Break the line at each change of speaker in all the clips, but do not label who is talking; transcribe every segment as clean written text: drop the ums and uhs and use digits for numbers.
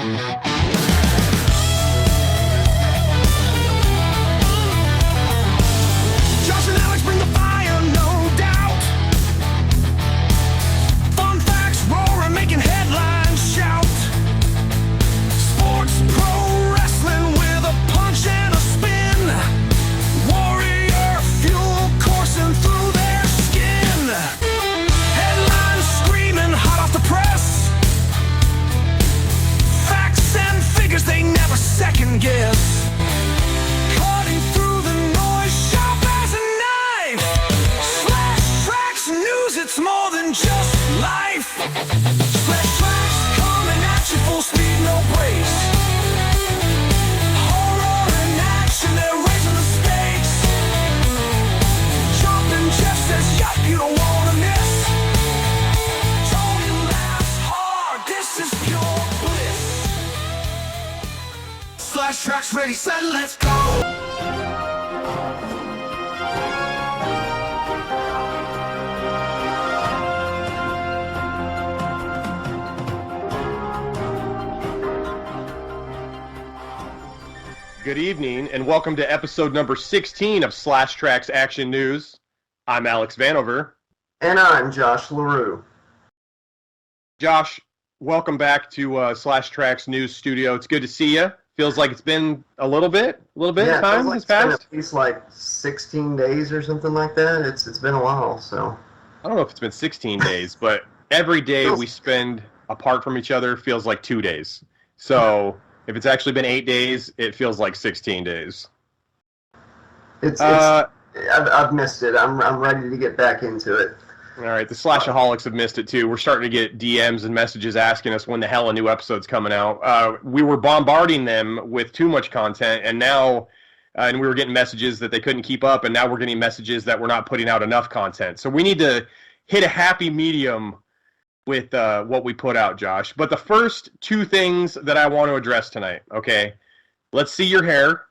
Josh and Alex bring the fire, no doubt. Fun facts roaring, making headlines shout. Sports pro wrestling with a punch and a spin. Warrior fuel coursing through their skin. Headlines screaming hot off the press. Facts and figures they never second guess. Cutting through the noise, sharp as a knife. Trax news, it's more than just life. Trax coming at you full speed, no brakes. Horror in action, they're raising the stakes. Jumping just as yup, you don't wanna miss. Tony laughs hard, this is pure bliss. Trax ready, set, let's go.
Good evening, and welcome to episode number 16 of Trax Action News. I'm Alex Vanover.
And I'm Josh LaRue.
Josh, welcome back to Trax News Studio. It's good to see you. Feels like it's been a little bit of time has passed.
It's been at least like 16 days or something like that. It's been a while, so.
I don't know if it's been 16 days, but every day we spend apart from each other feels like 2 days. So if it's actually been 8 days, it feels like 16 days.
I've missed it. I'm ready to get back into it.
All right, the Slashaholics have missed it too. We're starting to get DMs and messages asking us when the hell a new episode's coming out. We were bombarding them with too much content, and now, and we were getting messages that they couldn't keep up, and now we're getting messages that we're not putting out enough content. So we need to hit a happy medium with what we put out, Josh. But the first two things that I want to address tonight, okay? Let's see your hair.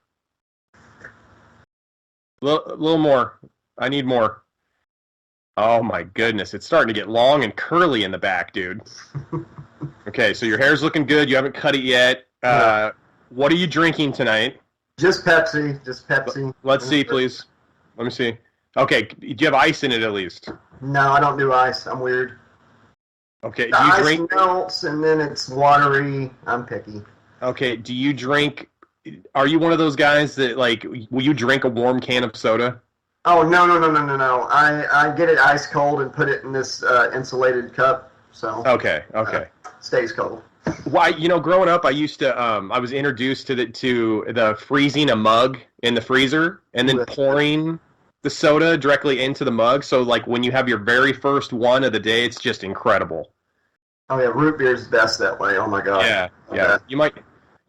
A little more. I need more. Oh my goodness, it's starting to get long and curly in the back, dude. Okay, so your hair's looking good. You haven't cut it yet. What are you drinking tonight?
Just Pepsi.
Let's see, please. Let me see. Okay, do you have ice in it at least?
No, I don't do ice. I'm weird.
Okay,
the ice melts and then it's watery. I'm picky.
Okay, do you drink... Are you one of those guys that, like, will you drink a warm can of soda?
Oh, no. I get it ice cold and put it in this insulated cup, so...
Okay.
Stays cold.
Why, growing up, I used to, I was introduced to the freezing a mug in the freezer and then pouring the soda directly into the mug. So, like, when you have your very first one of the day, it's just incredible.
Oh, yeah, root beer's best that way. Oh, my God.
Yeah. You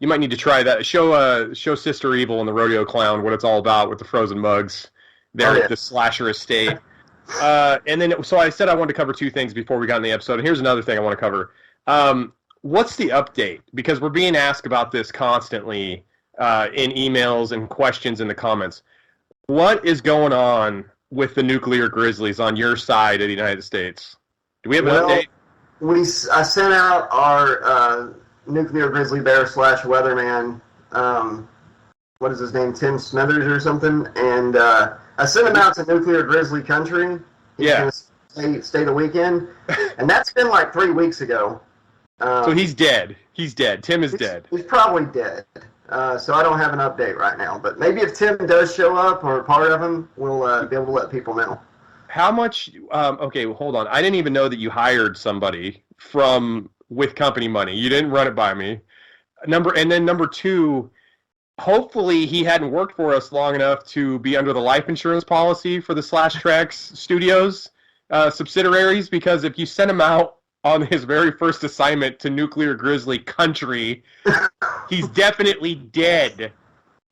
might need to try that. Show Sister Evil and the Rodeo Clown what it's all about with the frozen mugs there at the Slasher Estate. And then, so I said I wanted to cover two things before we got in the episode. And here's another thing I want to cover. What's the update? Because we're being asked about this constantly in emails and questions in the comments. What is going on with the nuclear grizzlies on your side of the United States? Do we have an update?
I sent out our nuclear grizzly bear / weatherman, what is his name, Tim Smithers or something, and I sent him out to nuclear grizzly country. He's gonna stay the weekend, and that's been like 3 weeks ago.
So he's dead. Tim is dead.
He's probably dead. So I don't have an update right now, but maybe if Tim does show up or part of him, we'll be able to let people know.
How much? Okay, well, hold on. I didn't even know that you hired somebody with company money. You didn't run it by me. Number two, hopefully he hadn't worked for us long enough to be under the life insurance policy for the Trax Studios subsidiaries, because if you send him out on his very first assignment to nuclear grizzly country, he's definitely dead.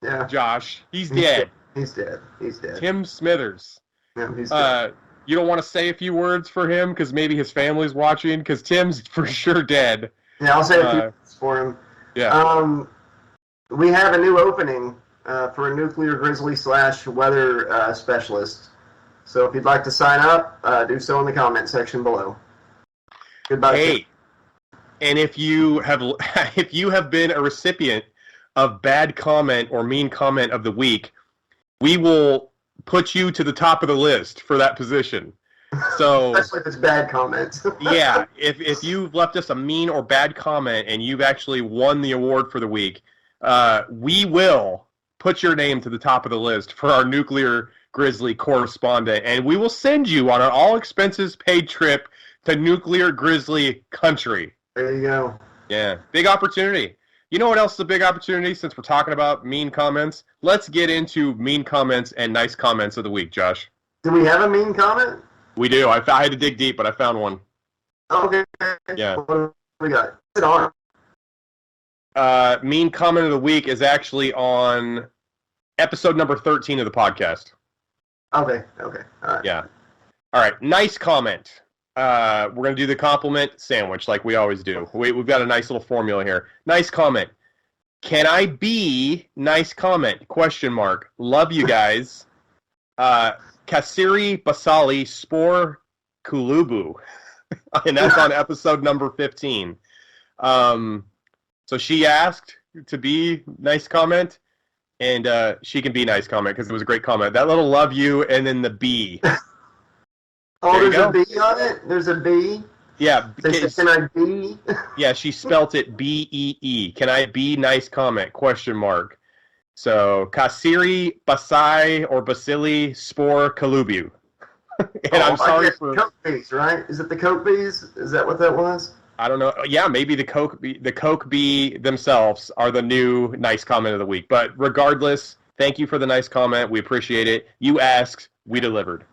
Yeah.
Josh, he's dead.
He's dead.
Tim Smithers.
Yeah, he's dead.
You don't want to say a few words for him because maybe his family's watching, because Tim's for sure dead.
Yeah, I'll say a few words for him.
Yeah.
We have a new opening for a nuclear grizzly / weather specialist. So if you'd like to sign up, do so in the comment section below. Goodbye.
Hey, And if you have if you have been a recipient of bad comment or mean comment of the week, we will put you to the top of the list for that position. So
Especially if it's bad comments.
yeah, if you've left us a mean or bad comment and you've actually won the award for the week, we will put your name to the top of the list for our Nuclear Grizzly correspondent, and we will send you on an all-expenses-paid trip to Nuclear Grizzly country.
There you go.
Yeah, big opportunity. You know what else is a big opportunity since we're talking about mean comments? Let's get into mean comments and nice comments of the week, Josh.
Do we have a mean comment?
We do. I had to dig deep, but I found one.
Okay.
Yeah.
What do we got? Is it on?
Mean comment of the week is actually on episode number 13 of the podcast.
Okay. All right.
Yeah. All right. Nice comment. We're going to do the compliment sandwich like we always do. We've got a nice little formula here. Nice comment. Can I be nice comment? Question mark. Love you guys. Kasiri Basali Spore Kulubu. And that's on episode number 15. So she asked to be nice comment, and she can be nice comment because it was a great comment. That little love you and then the B.
Oh, there's a B on it? There's a B?
Yeah.
Can I be?
Yeah, she spelt it B-E-E. Can I be nice comment? Question mark. So, Kasiri Basai or Basili Spore Kalubu. And I'm sorry for...
Coke bees, right? Is it the Coke bees? Is that what that was?
I don't know. Yeah, maybe the Coke bee themselves are the new nice comment of the week. But regardless, thank you for the nice comment. We appreciate it. You asked, we delivered.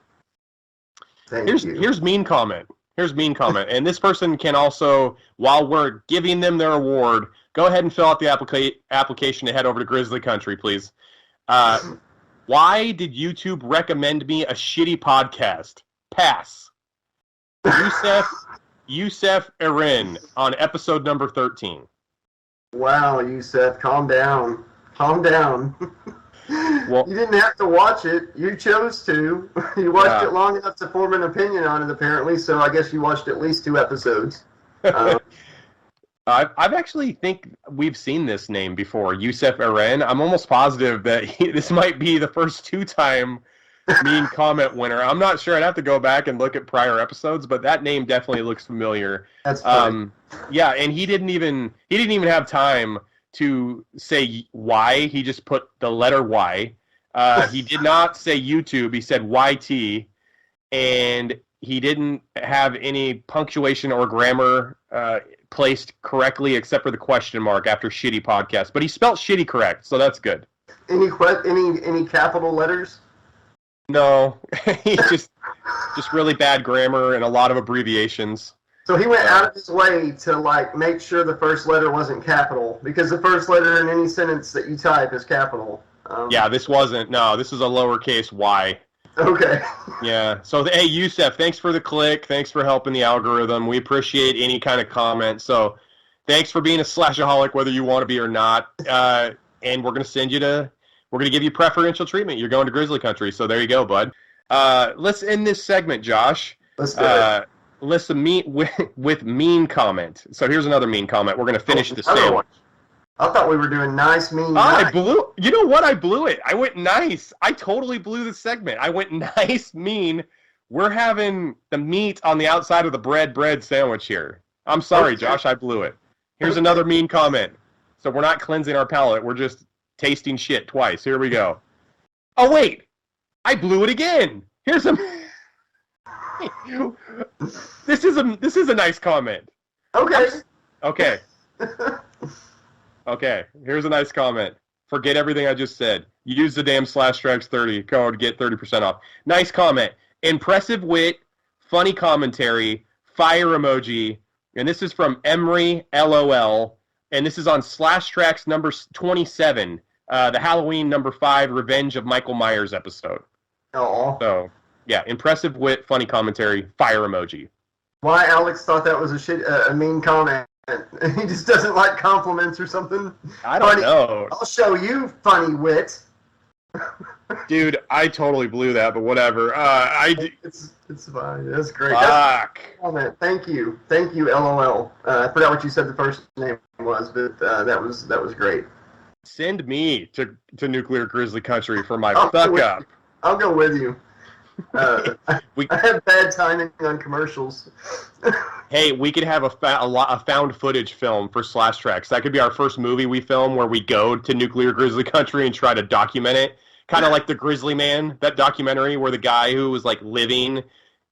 Here's mean comment. Here's mean comment. And this person can also, while we're giving them their award, go ahead and fill out the application to head over to Grizzly Country, please. Why did YouTube recommend me a shitty podcast? Pass. Youssef Erin on episode number 13.
Wow, Youssef, calm down. Calm down.
Well,
you didn't have to watch it. You chose to. You watched it long enough to form an opinion on it, apparently, so I guess you watched at least 2 episodes.
I've actually think we've seen this name before, Youssef Erin. I'm almost positive that this might be the first 2-time mean comment winner. I'm not sure. I'd have to go back and look at prior episodes, but that name definitely looks familiar.
That's funny.
Yeah, and he didn't even have time to say Y. He just put the letter Y. He did not say YouTube. He said YT, and he didn't have any punctuation or grammar placed correctly except for the question mark after shitty podcast. But he spelled shitty correct, so that's good.
Any capital letters?
No, he just really bad grammar and a lot of abbreviations.
So he went out of his way to make sure the first letter wasn't capital, because the first letter in any sentence that you type is capital.
Yeah, this wasn't. No, this is a lowercase y.
Okay.
Yeah. So, hey, Youssef, thanks for the click. Thanks for helping the algorithm. We appreciate any kind of comment. So, thanks for being a slashaholic, whether you want to be or not. And we're going to give you preferential treatment. You're going to Grizzly Country. So, there you go, bud. Let's end this segment, Josh.
Let's do it.
With mean comment. So here's another mean comment. We're going to finish the sandwich.
I thought we were doing nice, mean, nice.
You know what? I blew it. I went nice. I totally blew the segment. I went nice, mean. We're having the meat on the outside of the bread sandwich here. I'm sorry, Josh. I blew it. Here's another mean comment. So we're not cleansing our palate. We're just tasting shit twice. Here we go. Oh, wait. I blew it again. Here's a... This is a nice comment.
Okay.
Okay. Here's a nice comment. Forget everything I just said. Use the damn /Trax30 code. Get 30% off. Nice comment. Impressive wit. Funny commentary. Fire emoji. And this is from Emery LOL. And this is on /Trax number 27. The Halloween number 5 Revenge of Michael Myers episode.
Oh.
So. Yeah, impressive wit, funny commentary, fire emoji.
Why Alex thought that was a mean comment? He just doesn't like compliments or something?
I don't know.
I'll show you funny wit.
Dude, I totally blew that, but whatever.
It's fine. That's great.
Fuck.
Thank you, LOL. I forgot what you said the first name was, but that was great.
Send me to nuclear grizzly country for my
I'll
fuck up.
I'll go with you. I have bad timing on commercials.
Hey, we could have a found footage film for Trax. That could be our first movie we film where we go to nuclear grizzly country and try to document it. Kind of like the Grizzly Man, that documentary where the guy who was like living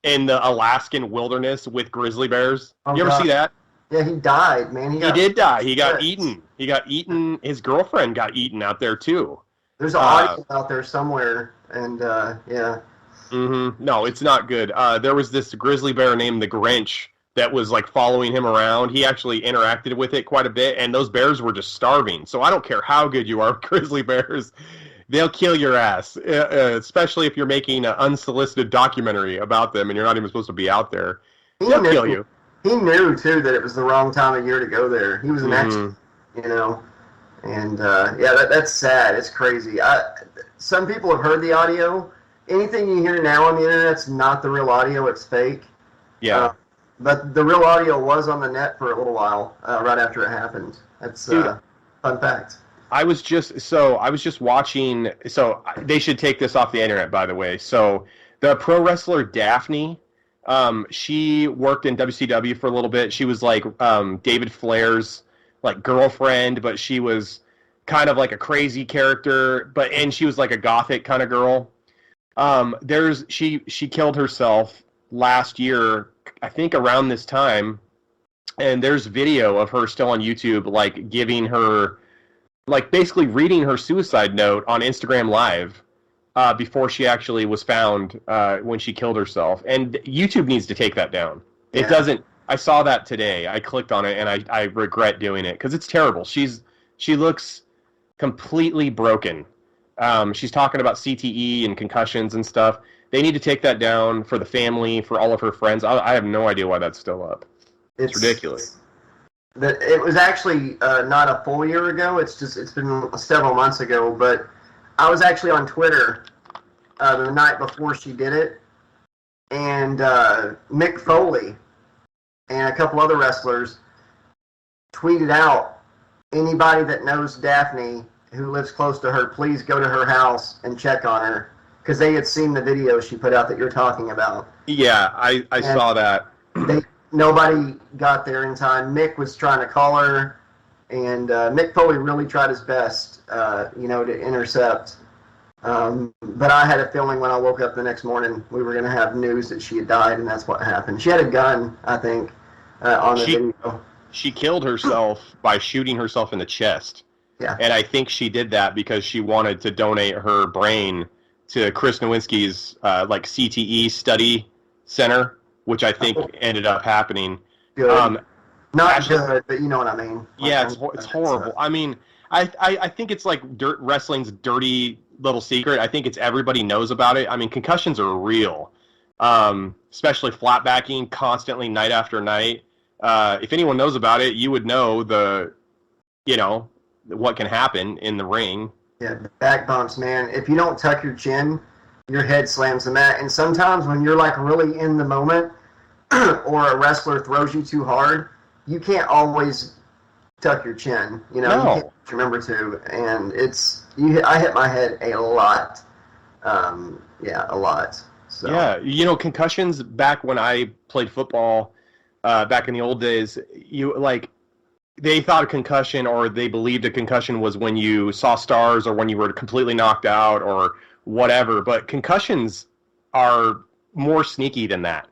in the Alaskan wilderness with grizzly bears.
Oh,
you ever see that?
Yeah, he died, man.
He did die. He got eaten. He got eaten. His girlfriend got eaten out there too.
There's an audio out there somewhere, and yeah.
Mm-hmm. No, it's not good. There was this grizzly bear named the Grinch that was like following him around. He actually interacted with it quite a bit, and those bears were just starving. So I don't care how good you are with grizzly bears. They'll kill your ass, especially if you're making an unsolicited documentary about them and you're not even supposed to be out there. They'll kill you.
He knew, too, that it was the wrong time of year to go there. He was an expert, you know. And, yeah, that's sad. It's crazy. Some people have heard the audio. Anything you hear now on the internet's not the real audio. It's fake.
Yeah.
But the real audio was on the net for a little while right after it happened. That's a fun fact.
I was just watching. So they should take this off the internet, by the way. So the pro wrestler Daphne, she worked in WCW for a little bit. She was like David Flair's like girlfriend, but she was kind of like a crazy character. And she was like a gothic kind of girl. She killed herself last year, I think around this time, and there's video of her still on YouTube, like giving her. Like basically reading her suicide note on Instagram Live before she actually was found when she killed herself. And YouTube needs to take that down. It doesn't. I saw that today. I clicked on it and I regret doing it because it's terrible. She looks completely broken. She's talking about CTE and concussions and stuff. They need to take that down for the family, for all of her friends. I have no idea why that's still up. It's ridiculous.
It was actually not a full year ago. It's been several months ago. But I was actually on Twitter the night before she did it, and Mick Foley and a couple other wrestlers tweeted out, anybody that knows Daphne who lives close to her, please go to her house and check on her, because they had seen the video she put out that you're talking about.
Yeah, I saw that.
Nobody got there in time. Mick was trying to call her, and Mick Foley really tried his best, to intercept. But I had a feeling when I woke up the next morning we were going to have news that she had died, and that's what happened. She had a gun, I think, on the video. She
killed herself by shooting herself in the chest.
Yeah.
And I think she did that because she wanted to donate her brain to Chris Nowinski's CTE study center, which I think ended up happening.
Good. Not good, but you know what I mean.
Yeah, it's horrible. I mean, I think it's like wrestling's dirty little secret. I think everybody knows about it. I mean, concussions are real, especially flat backing constantly night after night. If anyone knows about it, you would know what can happen in the ring.
Yeah, back bumps, man. If you don't tuck your chin, your head slams the mat. And sometimes when you're like really in the moment or a wrestler throws you too hard, you can't always tuck your chin. You can't remember to. And I hit my head a lot. A lot. So.
Yeah, concussions back when I played football back in the old days, they thought a concussion, or they believed a concussion was when you saw stars or when you were completely knocked out or whatever. But concussions are more sneaky than that.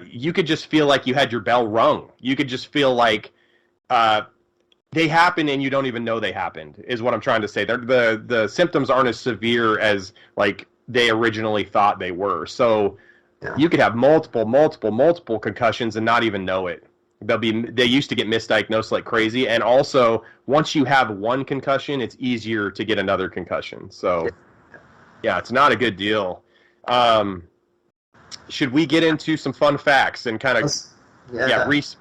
You could just feel like you had your bell rung. You could just feel like they happened and you don't even know they happened, is what I'm trying to say. The symptoms aren't as severe as like they originally thought they were. So you could have multiple concussions and not even know it. They used to get misdiagnosed like crazy, and also once you have one concussion, it's easier to get another concussion. So, yeah, it's not a good deal. Should we get into some fun facts and kind of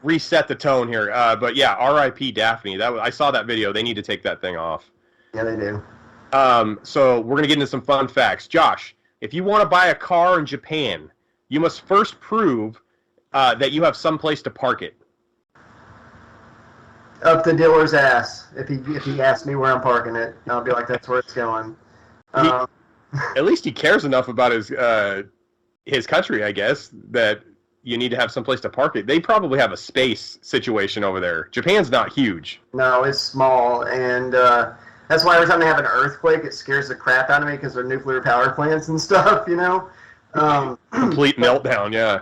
reset the tone here? But yeah, R.I.P. Daphne. I saw that video. They need to take that thing off.
Yeah, they do.
So we're gonna get into some fun facts. Josh, if you want to buy a car in Japan, you must first prove that you have some place to park it.
Up the dealer's ass. If he asks me where I'm parking it, I'll be like, that's where it's going.
At least he cares enough about his country, I guess, that you need to have some place to park it. They probably have a space situation over there. Japan's not huge.
No, it's small, and that's why every time they have an earthquake, it scares the crap out of me because they're nuclear power plants and stuff, you know?
Complete meltdown, yeah.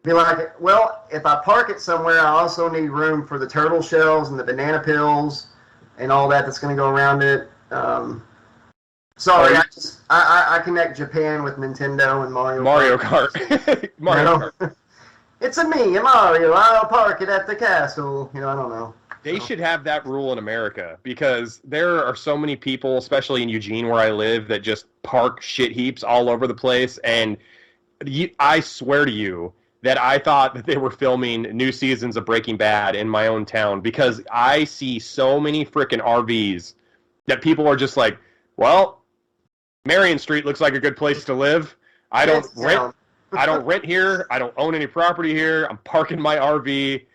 Be like, well, if I park it somewhere, I also need room for the turtle shells and the banana peels and all that's going to go around it. Sorry, I connect Japan with Nintendo and Mario
Kart. Mario Kart.
It's a me, a Mario. I'll park it at the castle. You know, I don't know.
They should have that rule in America because there are so many people, especially in Eugene where I live, that just park shit heaps all over the place. And I swear to you, that I thought that they were filming new seasons of Breaking Bad in my own town because I see so many frickin' RVs that people are just like, well, Marion Street looks like a good place to live. I don't rent here. I don't own any property here. I'm parking my RV,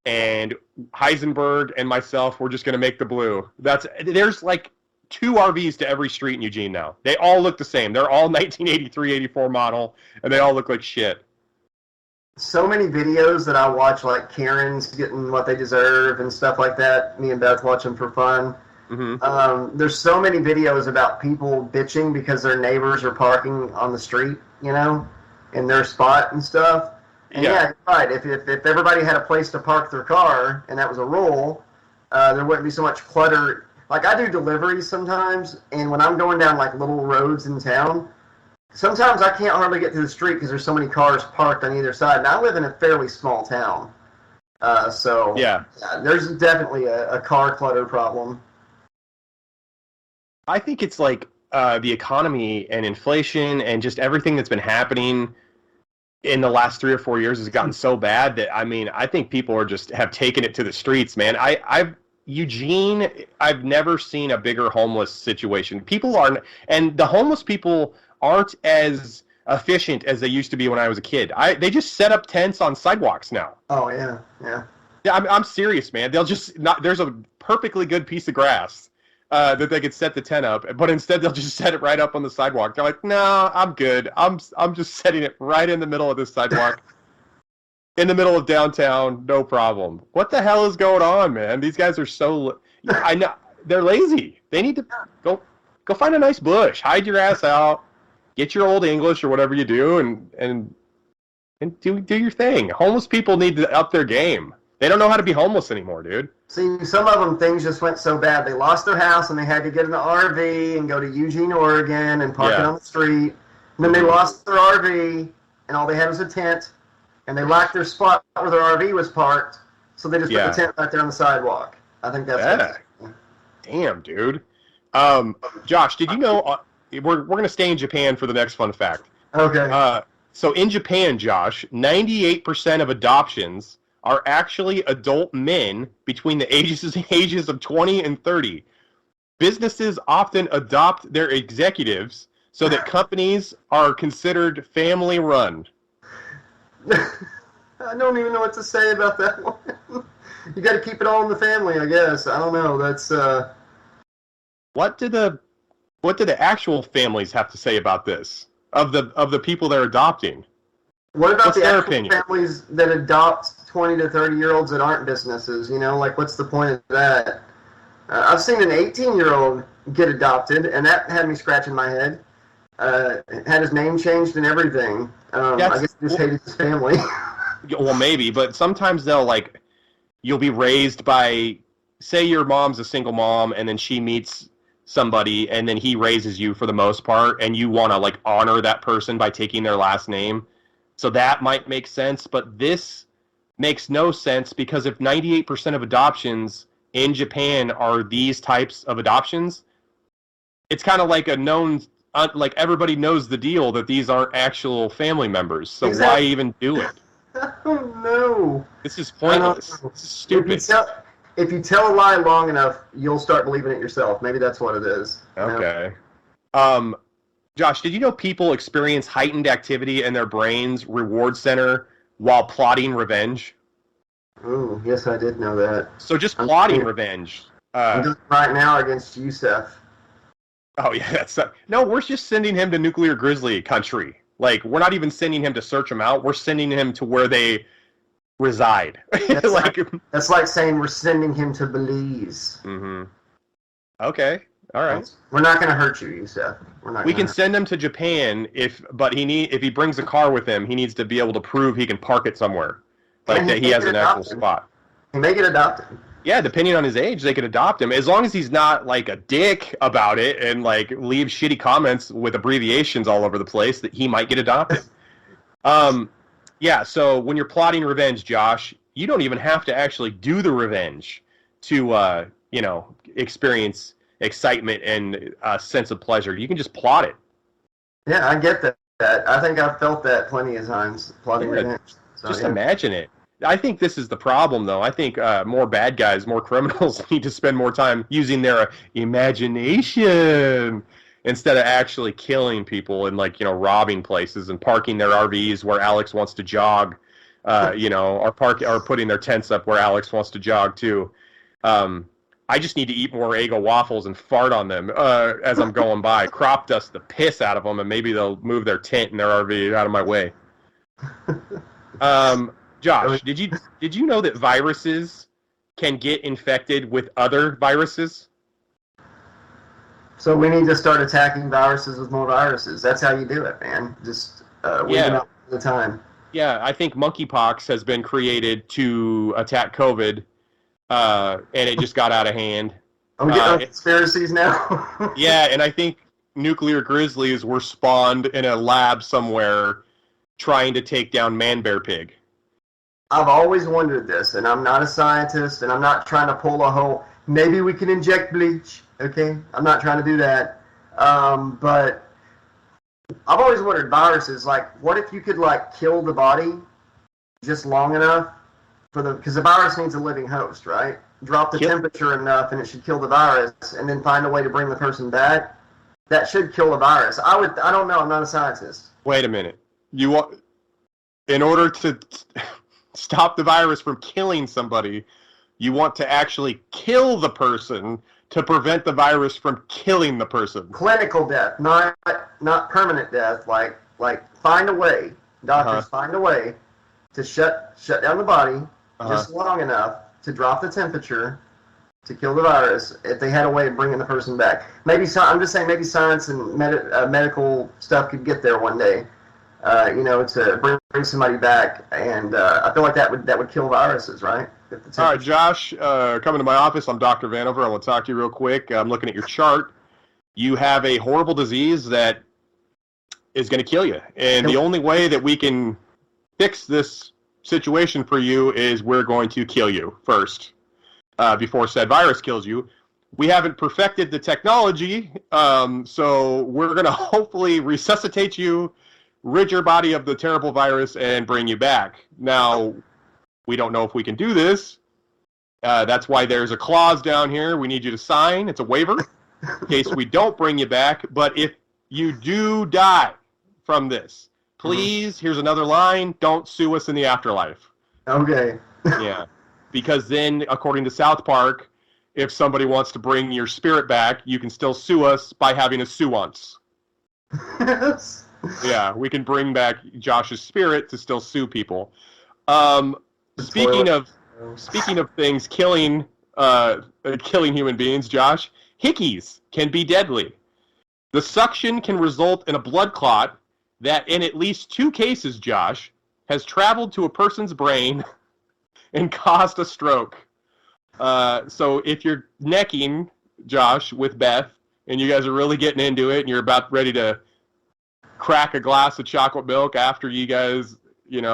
and Heisenberg and myself, we're just going to make the blue. There's like 2 RVs to every street in Eugene now. They all look the same. They're all 1983, 84 model, and they all look like shit.
So many videos that I watch, like Karen's getting what they deserve and stuff like that. Me and Beth watch them for fun. Mm-hmm. There's so many videos about people bitching because their neighbors are parking on the street, you know, in their spot and stuff. And yeah right. If everybody had a place to park their car and that was a rule, there wouldn't be so much clutter. Like I do deliveries sometimes, and when I'm going down like little roads in town, sometimes I can't hardly get to the street because there's so many cars parked on either side. And I live in a fairly small town. So there's definitely a car clutter problem.
I think it's like the economy and inflation and just everything that's been happening in the last 3 or 4 years has gotten so bad that, I mean, I think people have taken it to the streets, man. Eugene, I've never seen a bigger homeless situation. People aren't, and the homeless people aren't as efficient as they used to be when I was a kid. They just set up tents on sidewalks now.
Oh yeah. Yeah,
I'm serious, man. They'll just there's a perfectly good piece of grass that they could set the tent up, but instead they'll just set it right up on the sidewalk. They're like, no, I'm good. I'm just setting it right in the middle of this sidewalk. In the middle of downtown, no problem. What the hell is going on, man? These guys are so... I know they're lazy. They need to go find a nice bush, hide your ass out, get your old English or whatever you do, and do your thing. Homeless people need to up their game. They don't know how to be homeless anymore, dude.
See, some of them, things just went so bad. They lost their house and they had to get in the RV and go to Eugene, Oregon and park it on the street. And then they lost their RV and all they had was a tent. And they lacked their spot where their RV was parked, so they just put the tent right there on the sidewalk. I think that's it.
Damn, dude. Josh, did you know we're going to stay in Japan for the next fun fact?
Okay.
So in Japan, Josh, 98% of adoptions are actually adult men between the ages of 20 and 30. Businesses often adopt their executives so that companies are considered family-run.
I don't even know what to say about that one. You got to keep it all in the family, I guess. I don't know. That's
What do the actual families have to say about this? Of the people they're adopting?
What about
what's
the
their
actual
opinion?
families that adopt 20 to 30-year-olds that aren't businesses? You know, like what's the point of that? I've seen an 18-year-old get adopted, and that had me scratching my head. Had his name changed and everything. I guess he just hated his family.
Well, maybe, but sometimes you'll be raised by, say your mom's a single mom, and then she meets somebody, and then he raises you for the most part, and you want to honor that person by taking their last name. So that might make sense, but this makes no sense because if 98% of adoptions in Japan are these types of adoptions, it's kind of like a known... everybody knows the deal that these aren't actual family members, so why even do it?
I don't know.
This is pointless. This is stupid.
If you tell a lie long enough, you'll start believing it yourself. Maybe that's what it is.
Okay. Josh, did you know people experience heightened activity in their brain's reward center while plotting revenge?
Ooh, yes, I did know that.
So just
I'm
plotting
doing,
revenge.
I'm doing it right now against Yusef.
Oh yeah, that's no. We're just sending him to nuclear grizzly country. Like we're not even sending him to search them out. We're sending him to where they reside.
That's
like,
that's like saying we're sending him to Belize.
mm-hmm. Okay, all right.
We're not going to hurt you, Yusef.
We can send him to Japan but if he brings a car with him, he needs to be able to prove he can park it somewhere, like that he has an actual spot.
He may get adopted.
Yeah, depending on his age, they could adopt him as long as he's not like a dick about it and like leaves shitty comments with abbreviations all over the place. That he might get adopted. Yeah. So when you're plotting revenge, Josh, you don't even have to actually do the revenge to experience excitement and a sense of pleasure. You can just plot it.
Yeah, I get that. I think I've felt that plenty of times, plotting revenge. So,
just imagine it. I think this is the problem, though. I think more bad guys, more criminals need to spend more time using their imagination instead of actually killing people and, robbing places and parking their RVs where Alex wants to jog, or putting their tents up where Alex wants to jog, too. I just need to eat more Eggo waffles and fart on them as I'm going by. Crop dust the piss out of them, and maybe they'll move their tent and their RV out of my way. Josh, did you know that viruses can get infected with other viruses?
So we need to start attacking viruses with more viruses. That's how you do it, man. Just weeding out the time.
Yeah, I think monkeypox has been created to attack COVID, and it just got out of hand.
I'm getting conspiracies now.
Yeah, and I think nuclear grizzlies were spawned in a lab somewhere trying to take down man-bear pig.
I've always wondered this, and I'm not a scientist, and I'm not trying to pull a whole, maybe we can inject bleach, okay? I'm not trying to do that. But I've always wondered, viruses, what if you could, kill the body just long enough because the virus needs a living host, right? Drop the temperature enough, and it should kill the virus, and then find a way to bring the person back. That should kill the virus. I don't know, I'm not a scientist.
Wait a minute. In order to stop the virus from killing somebody, you want to actually kill the person to prevent the virus from killing the person.
Clinical death, not permanent death. Like find a way, doctors find a way to shut down the body just long enough to drop the temperature to kill the virus. If they had a way of bringing the person back, I'm just saying maybe science and medical stuff could get there one day. To bring somebody back, and I feel like that would kill viruses, right?
All right, Josh, coming to my office. I'm Dr. Vanover. I want to talk to you real quick. I'm looking at your chart. You have a horrible disease that is going to kill you, and the only way that we can fix this situation for you is we're going to kill you first before said virus kills you. We haven't perfected the technology, so we're going to hopefully resuscitate you, rid your body of the terrible virus, and bring you back. Now, we don't know if we can do this. That's why there's a clause down here we need you to sign. It's a waiver in case we don't bring you back. But if you do die from this, please, here's another line, don't sue us in the afterlife.
Okay.
Yeah. Because then, according to South Park, if somebody wants to bring your spirit back, you can still sue us by having a sue-once. Yeah, we can bring back Josh's spirit to still sue people. Speaking of things killing human beings, Josh, hickeys can be deadly. The suction can result in a blood clot that, in at least 2 cases, Josh, has traveled to a person's brain and caused a stroke. So if you're necking, Josh, with Beth, and you guys are really getting into it, and you're about ready to crack a glass of chocolate milk after you guys, making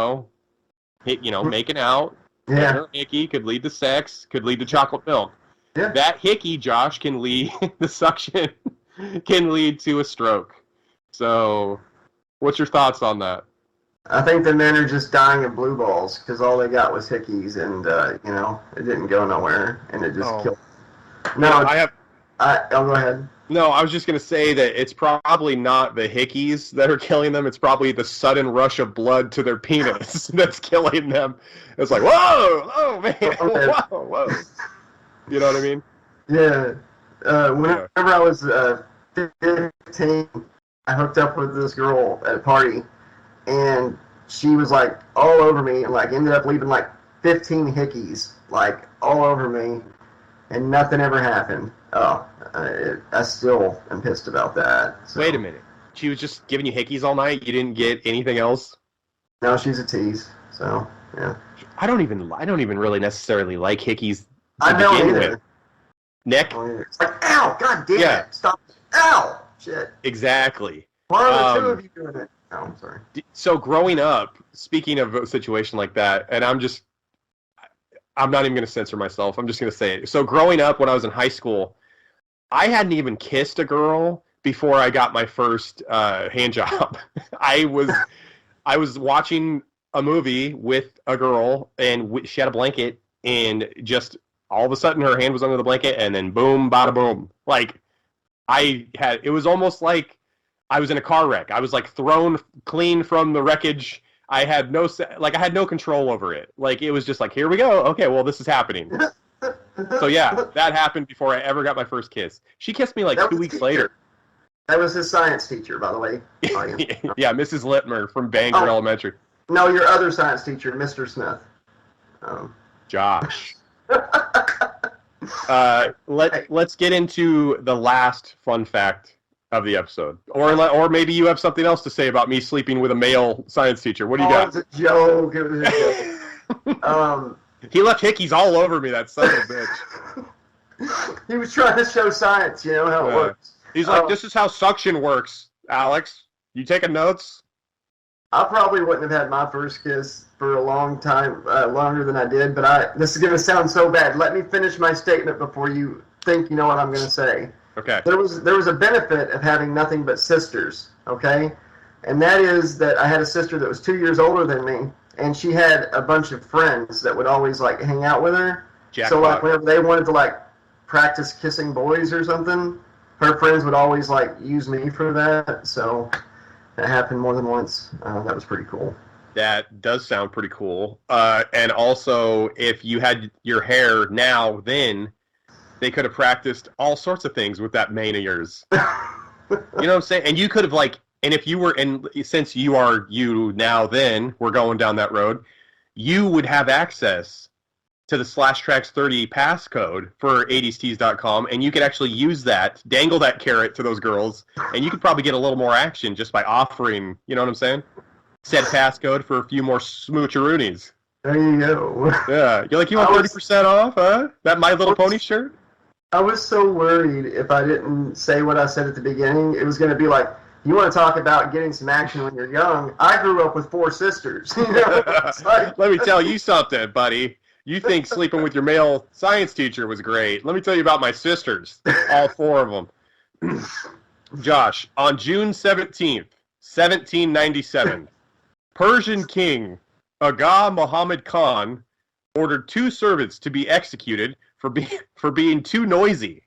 out.
Yeah.
Her hickey could lead to sex, could lead to chocolate milk.
Yeah.
That hickey, Josh, can lead, the suction can lead to a stroke. So, what's your thoughts on that?
I think the men are just dying of blue balls because all they got was hickeys, and it didn't go nowhere, and it just killed. No,
I have.
I'll go ahead.
No, I was just going to say that it's probably not the hickeys that are killing them. It's probably the sudden rush of blood to their penis that's killing them. It's like, whoa, oh man,
Okay.
whoa, whoa. You know what I mean?
Yeah. Whenever I was 15, I hooked up with this girl at a party, and she was like all over me, and like ended up leaving like 15 hickeys, like all over me, and nothing ever happened. Oh, I still am pissed about that. So.
Wait a minute. She was just giving you hickeys all night? You didn't get anything else?
No, she's a tease. So yeah.
I don't even really necessarily like hickeys to
I don't
begin
either.
with. Nick?
It's like, ow, god damn
Yeah.
it, stop. Ow, shit.
Exactly.
Why are the two of you doing it? Oh, I'm sorry.
So growing up, speaking of a situation like that, and I'm not even going to censor myself. I'm just going to say it. So growing up when I was in high school, I hadn't even kissed a girl before I got my first hand job. I was watching a movie with a girl, and she had a blanket, and just all of a sudden her hand was under the blanket, and then boom, bada boom. Like it was almost like I was in a car wreck. I was like thrown clean from the wreckage. I had no control over it. Like it was just like, here we go. Okay, well this is happening. So yeah, that happened before I ever got my first kiss. She kissed me like 2 weeks later.
That was his science teacher, by the way.
Yeah, Mrs. Littmer from Bangor Elementary.
No, your other science teacher, Mr. Smith.
Josh. Let's get into the last fun fact of the episode, or maybe you have something else to say about me sleeping with a male science teacher. What do you got?
It was a joke. It was a joke.
He left hickeys all over me, that son of a bitch.
He was trying to show science, you know how it works.
He's like, this is how suction works, Alex. You taking notes?
I probably wouldn't have had my first kiss for a long time, longer than I did, but this is going to sound so bad. Let me finish my statement before you think you know what I'm going to say.
Okay.
There was a benefit of having nothing but sisters, okay? And that is that I had a sister that was 2 years older than me, and she had a bunch of friends that would always, like, hang out with her.
Jackpot.
So, like, whenever they wanted to, like, practice kissing boys or something, her friends would always, like, use me for that. So that happened more than once. That was pretty cool.
That does sound pretty cool. And also, if you had your hair now, then they could have practiced all sorts of things with that mane of yours. You know what I'm saying? And you could have, like, and if you were, and since you are you now, then we're going down that road, you would have access to the /Trax 30 passcode for 80stees.com, and you could actually use that, dangle that carrot to those girls, and you could probably get a little more action just by offering, you know what I'm saying? Said passcode for a few more smoocheroonies.
There you go.
Yeah. You're like, you want 30% off, huh? That My Little Pony shirt?
I was so worried if I didn't say what I said at the beginning, it was going to be like, you want to talk about getting some action when you're young? I grew up with 4 sisters. You know? Like,
let me tell you something, buddy. You think sleeping with your male science teacher was great. Let me tell you about my sisters, all 4 of them. Josh, on June 17th, 1797, Persian king Aga Muhammad Khan ordered 2 servants to be executed for being too noisy.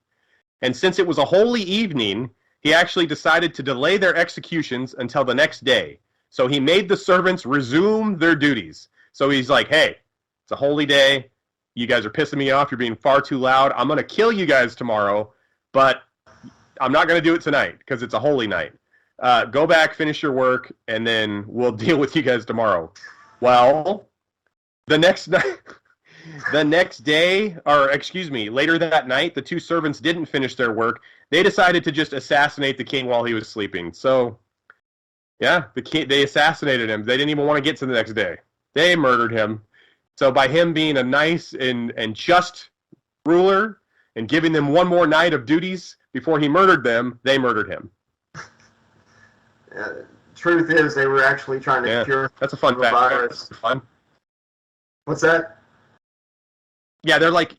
And since it was a holy evening, he actually decided to delay their executions until the next day. So he made the servants resume their duties. So he's like, hey, it's a holy day. You guys are pissing me off. You're being far too loud. I'm going to kill you guys tomorrow, but I'm not going to do it tonight because it's a holy night. Go back, finish your work, and then we'll deal with you guys tomorrow. Well, the next day, or excuse me, later that night, the 2 servants didn't finish their work. They decided to just assassinate the king while he was sleeping. So, yeah, they assassinated him. They didn't even want to get to the next day. They murdered him. So by him being a nice and just ruler and giving them one more night of duties before he murdered them, they murdered him.
Truth is, they were actually trying to cure.
That's a fun fact.
Virus.
Fun.
What's that?
Yeah, they're like,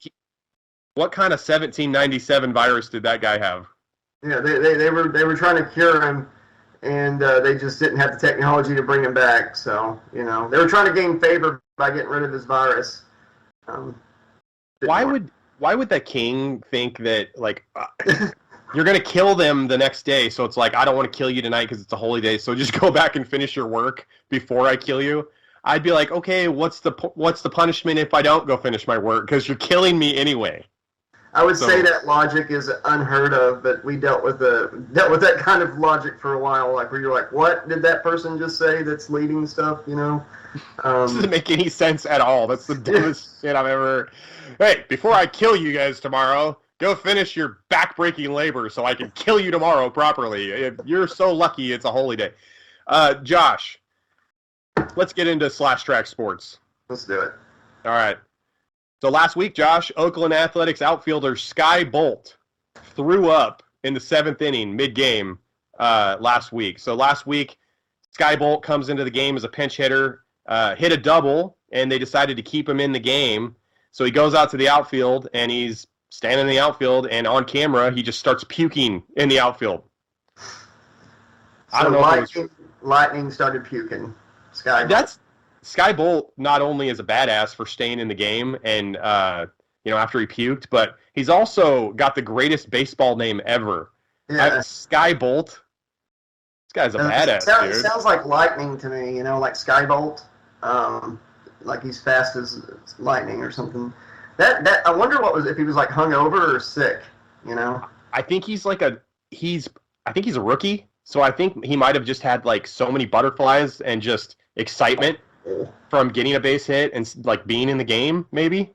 what kind of 1797 virus did that guy have?
Yeah, they were trying to cure him, and they just didn't have the technology to bring him back. So, you know, they were trying to gain favor by getting rid of his virus.
Why would the king think that, like, you're going to kill them the next day. So it's like, I don't want to kill you tonight because it's a holy day. So just go back and finish your work before I kill you. I'd be like, okay, what's the punishment if I don't go finish my work? Because you're killing me anyway.
I would say that logic is unheard of, but we dealt with that kind of logic for a while, like where you're like, what did that person just say that's leading stuff, you know?
Doesn't make any sense at all. That's the dumbest shit I've ever... Hey, before I kill you guys tomorrow, go finish your back-breaking labor so I can kill you tomorrow properly. If you're so lucky it's a holy day. Josh, let's get into /track sports.
Let's do it.
All right. So last week, Josh, Oakland Athletics outfielder Sky Bolt threw up in the 7th inning mid-game last week. So last week, Sky Bolt comes into the game as a pinch hitter, hit a double, and they decided to keep him in the game. So he goes out to the outfield, and he's standing in the outfield, and on camera, he just starts puking in the outfield. I don't know.
Lightning started puking.
Sky Bolt not only is a badass for staying in the game and after he puked, but he's also got the greatest baseball name ever.
Yeah.
Sky Bolt. This guy's a badass, dude.
It sounds like lightning to me, like Sky Bolt. Like he's fast as lightning or something. That I wonder if he was like hungover or sick,
I think he's a rookie, so I think he might have just had like so many butterflies and just excitement from getting a base hit and like being in the game, maybe.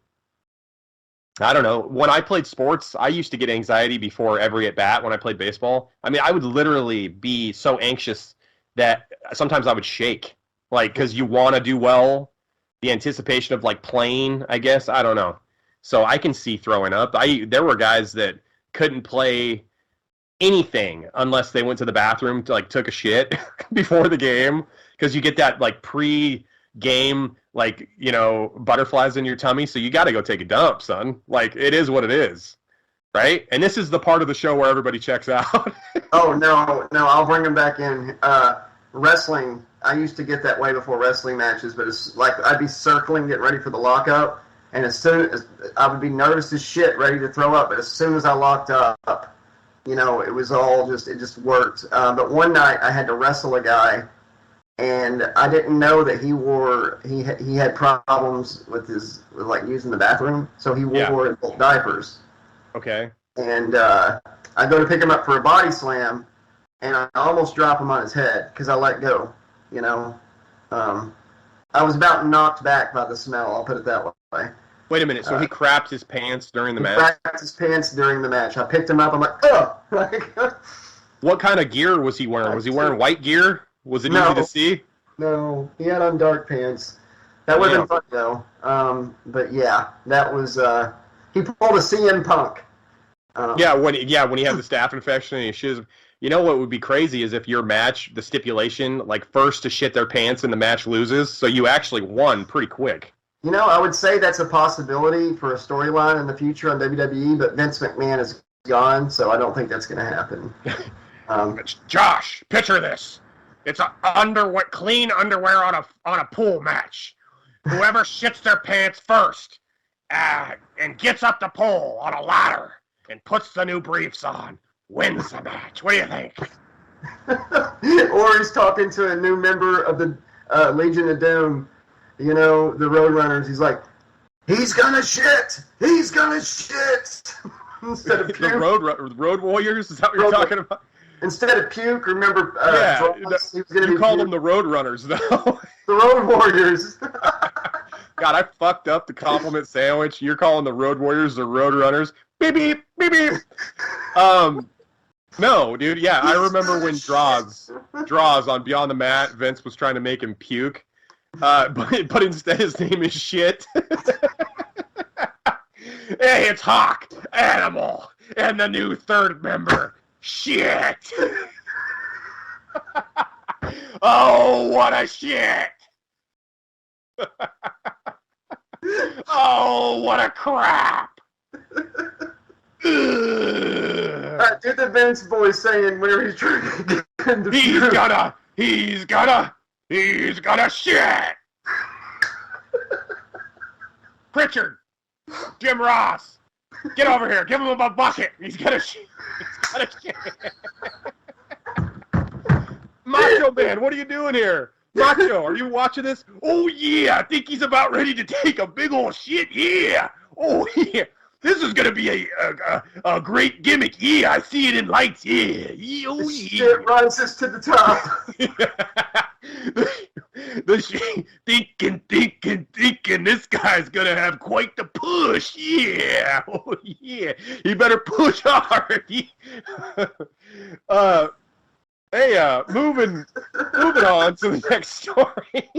I don't know. When I played sports, I used to get anxiety before every at bat when I played baseball. I mean, I would literally be so anxious that sometimes I would shake, like, because you want to do well, the anticipation of like playing, I guess. I don't know. So I can see throwing up. There were guys that couldn't play anything unless they went to the bathroom to like took a shit before the game, because you get that like pre-game like butterflies in your tummy, so you got to go take a dump, son. Like, it is what it is, right? And this is the part of the show where everybody checks out.
Oh no, I'll bring them back in. Wrestling, I used to get that way before wrestling matches, but it's like I'd be circling, getting ready for the lockout, and as soon as I would be nervous as shit, ready to throw up, but as soon as I locked up, it was all it just worked. But one night I had to wrestle a guy, and I didn't know that he had problems with like using the bathroom, so he wore adult diapers.
Okay.
And I go to pick him up for a body slam, and I almost drop him on his head because I let go. I was about knocked back by the smell. I'll put it that way.
Wait a minute. So he crapped his pants during the match?
He crapped his pants during the match. I picked him up. I'm like, ugh.
What kind of gear was he wearing? Was he wearing white gear? Was it easy to see?
No, he had on dark pants. That would have been fun, though. But yeah, that was he pulled a CM Punk.
When he had the staph infection and he shiz. You know what would be crazy is if your match, the stipulation, like first to shit their pants and the match loses, so you actually won pretty quick.
I would say that's a possibility for a storyline in the future on WWE, but Vince McMahon is gone, so I don't think that's going to happen.
Josh, picture this. It's a clean underwear on a pool match. Whoever shits their pants first and gets up the pole on a ladder and puts the new briefs on wins the match. What do you think?
Or he's talking to a new member of the Legion of Doom, the Roadrunners. He's like, he's gonna shit. He's gonna shit. Instead of puke.
The Road Warriors? Is that what you're talking about?
Instead of puke, remember?
You called them the Road Runners, though.
The Road Warriors.
God, I fucked up the compliment sandwich. You're calling the Road Warriors the Road Runners. Beep beep beep beep. No, dude. Yeah, I remember when Draws on Beyond the Mat, Vince was trying to make him puke, but instead his name is Shit. Hey, it's Hawk, Animal, and the new third member, Shit. Oh, what a shit! Oh, what a crap!
Do the Vince voice saying whenever he's trying to get into
He's gonna shit! Pritchard! Jim Ross! Get over here. Give him a bucket. He's got a shit. Macho Man, what are you doing here? Macho, are you watching this? Oh, yeah. I think he's about ready to take a big old shit. Yeah. Oh, yeah. This is going to be a great gimmick. Yeah, I see it in lights. Yeah. Oh, yeah.
Shit rises to the top.
Thinking. This guy's going to have quite the push. Yeah. Oh, yeah. He better push hard. Moving on to the next story.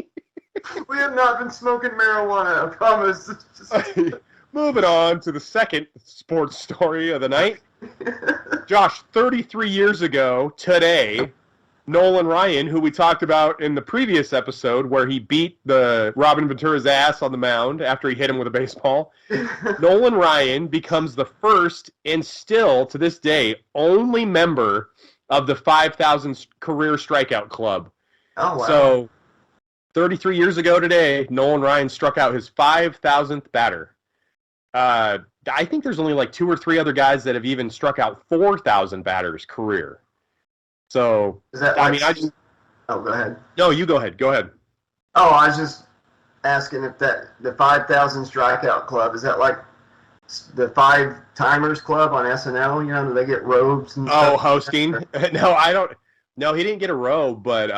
We have not been smoking marijuana, I promise.
Moving on to the second sports story of the night. Josh, 33 years ago today, Nolan Ryan, who we talked about in the previous episode where he beat the Robin Ventura's ass on the mound after he hit him with a baseball, Nolan Ryan becomes the first and still, to this day, only member of the 5,000 career strikeout club.
Oh, wow.
So, 33 years ago today, Nolan Ryan struck out his 5,000th batter. I think there's only like 2 or 3 other guys that have even struck out 4,000 batters career. So,
Is that Oh, go ahead.
No, you go ahead. Go ahead.
Oh, I was just asking if the 5,000 strikeout club, is that like the 5 timers club on SNL? You know, do they get robes and stuff?
Oh, hosting? No, I don't. No, he didn't get a robe, but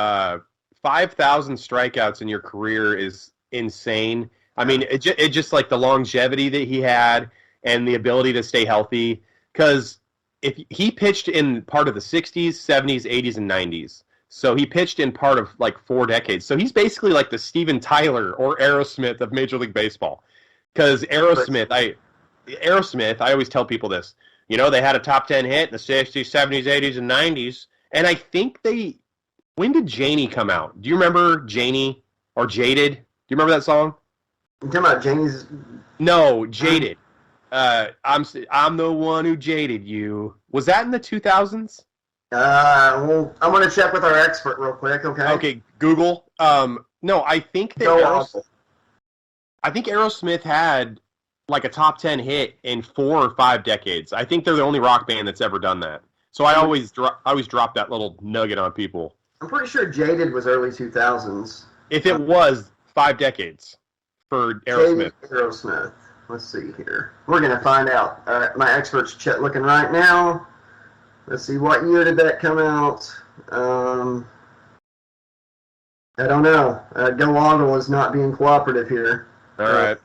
5,000 strikeouts in your career is insane. I mean, it just like the longevity that he had and the ability to stay healthy. Because if he pitched in part of the 60s, 70s, 80s, and 90s. So he pitched in part of like 4 decades. So he's basically like the Steven Tyler or Aerosmith of Major League Baseball. Because Aerosmith, I always tell people this. You know, they had a top 10 hit in the 60s, 70s, 80s, and 90s. And I think when did Janie come out? Do you remember Janie or Jaded? Do you remember that song?
You talking about Janie's?
No, Jaded. I'm the one who jaded you. Was that in the 2000s?
Well, I'm going to check with our expert real quick, okay?
Okay, Google. No, I think that Aerosmith had like a top 10 hit in 4 or 5 decades. I think they're the only rock band that's ever done that. So I always drop that little nugget on people.
I'm pretty sure Jaded was early 2000s.
If it was 5 decades for Aerosmith.
Aerosmith. Let's see here. We're going to find out. All right, my expert's looking right now. Let's see, what year did that come out? I don't know. Go Woggle is not being cooperative here.
All right.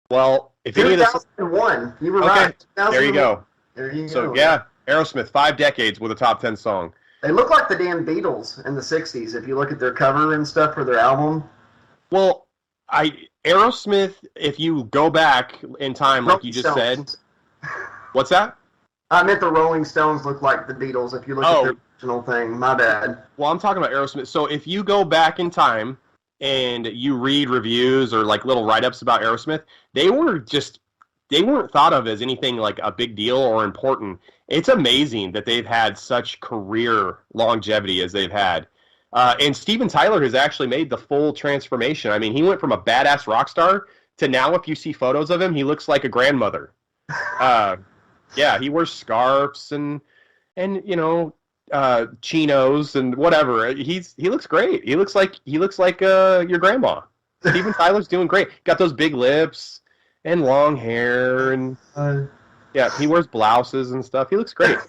Well, if any of this...
2001. You were right.
There you go.
There you go.
So, yeah, Aerosmith, 5 decades with a top 10 song.
They look like the damn Beatles in the 60s if you look at their cover and stuff for their album.
Well, Aerosmith, if you go back in time, like you just said... What's that?
I meant the Rolling Stones look like the Beatles if you look at their original thing. My bad.
Well, I'm talking about Aerosmith. So if you go back in time and you read reviews or like little write-ups about Aerosmith, they weren't thought of as anything like a big deal or important. It's amazing that they've had such career longevity as they've had. And Steven Tyler has actually made the full transformation. I mean, he went from a badass rock star to now, if you see photos of him, he looks like a grandmother. Yeah, he wears scarves and you know, chinos and whatever. He looks great. He looks like your grandma. Steven Tyler's doing great. Got those big lips and long hair and yeah, he wears blouses and stuff. He looks great.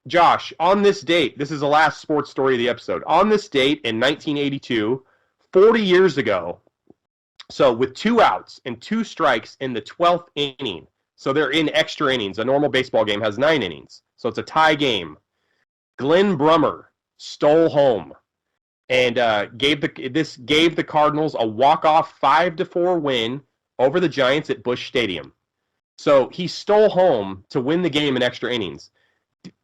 Josh, on this date, this is the last sports story of the episode. On this date in 1982, 40 years ago, so with 2 outs and 2 strikes in the 12th inning, so they're in extra innings. A normal baseball game has 9 innings, so it's a tie game. Glenn Brummer stole home and gave the Cardinals a walk-off 5-4 win over the Giants at Busch Stadium. So he stole home to win the game in extra innings.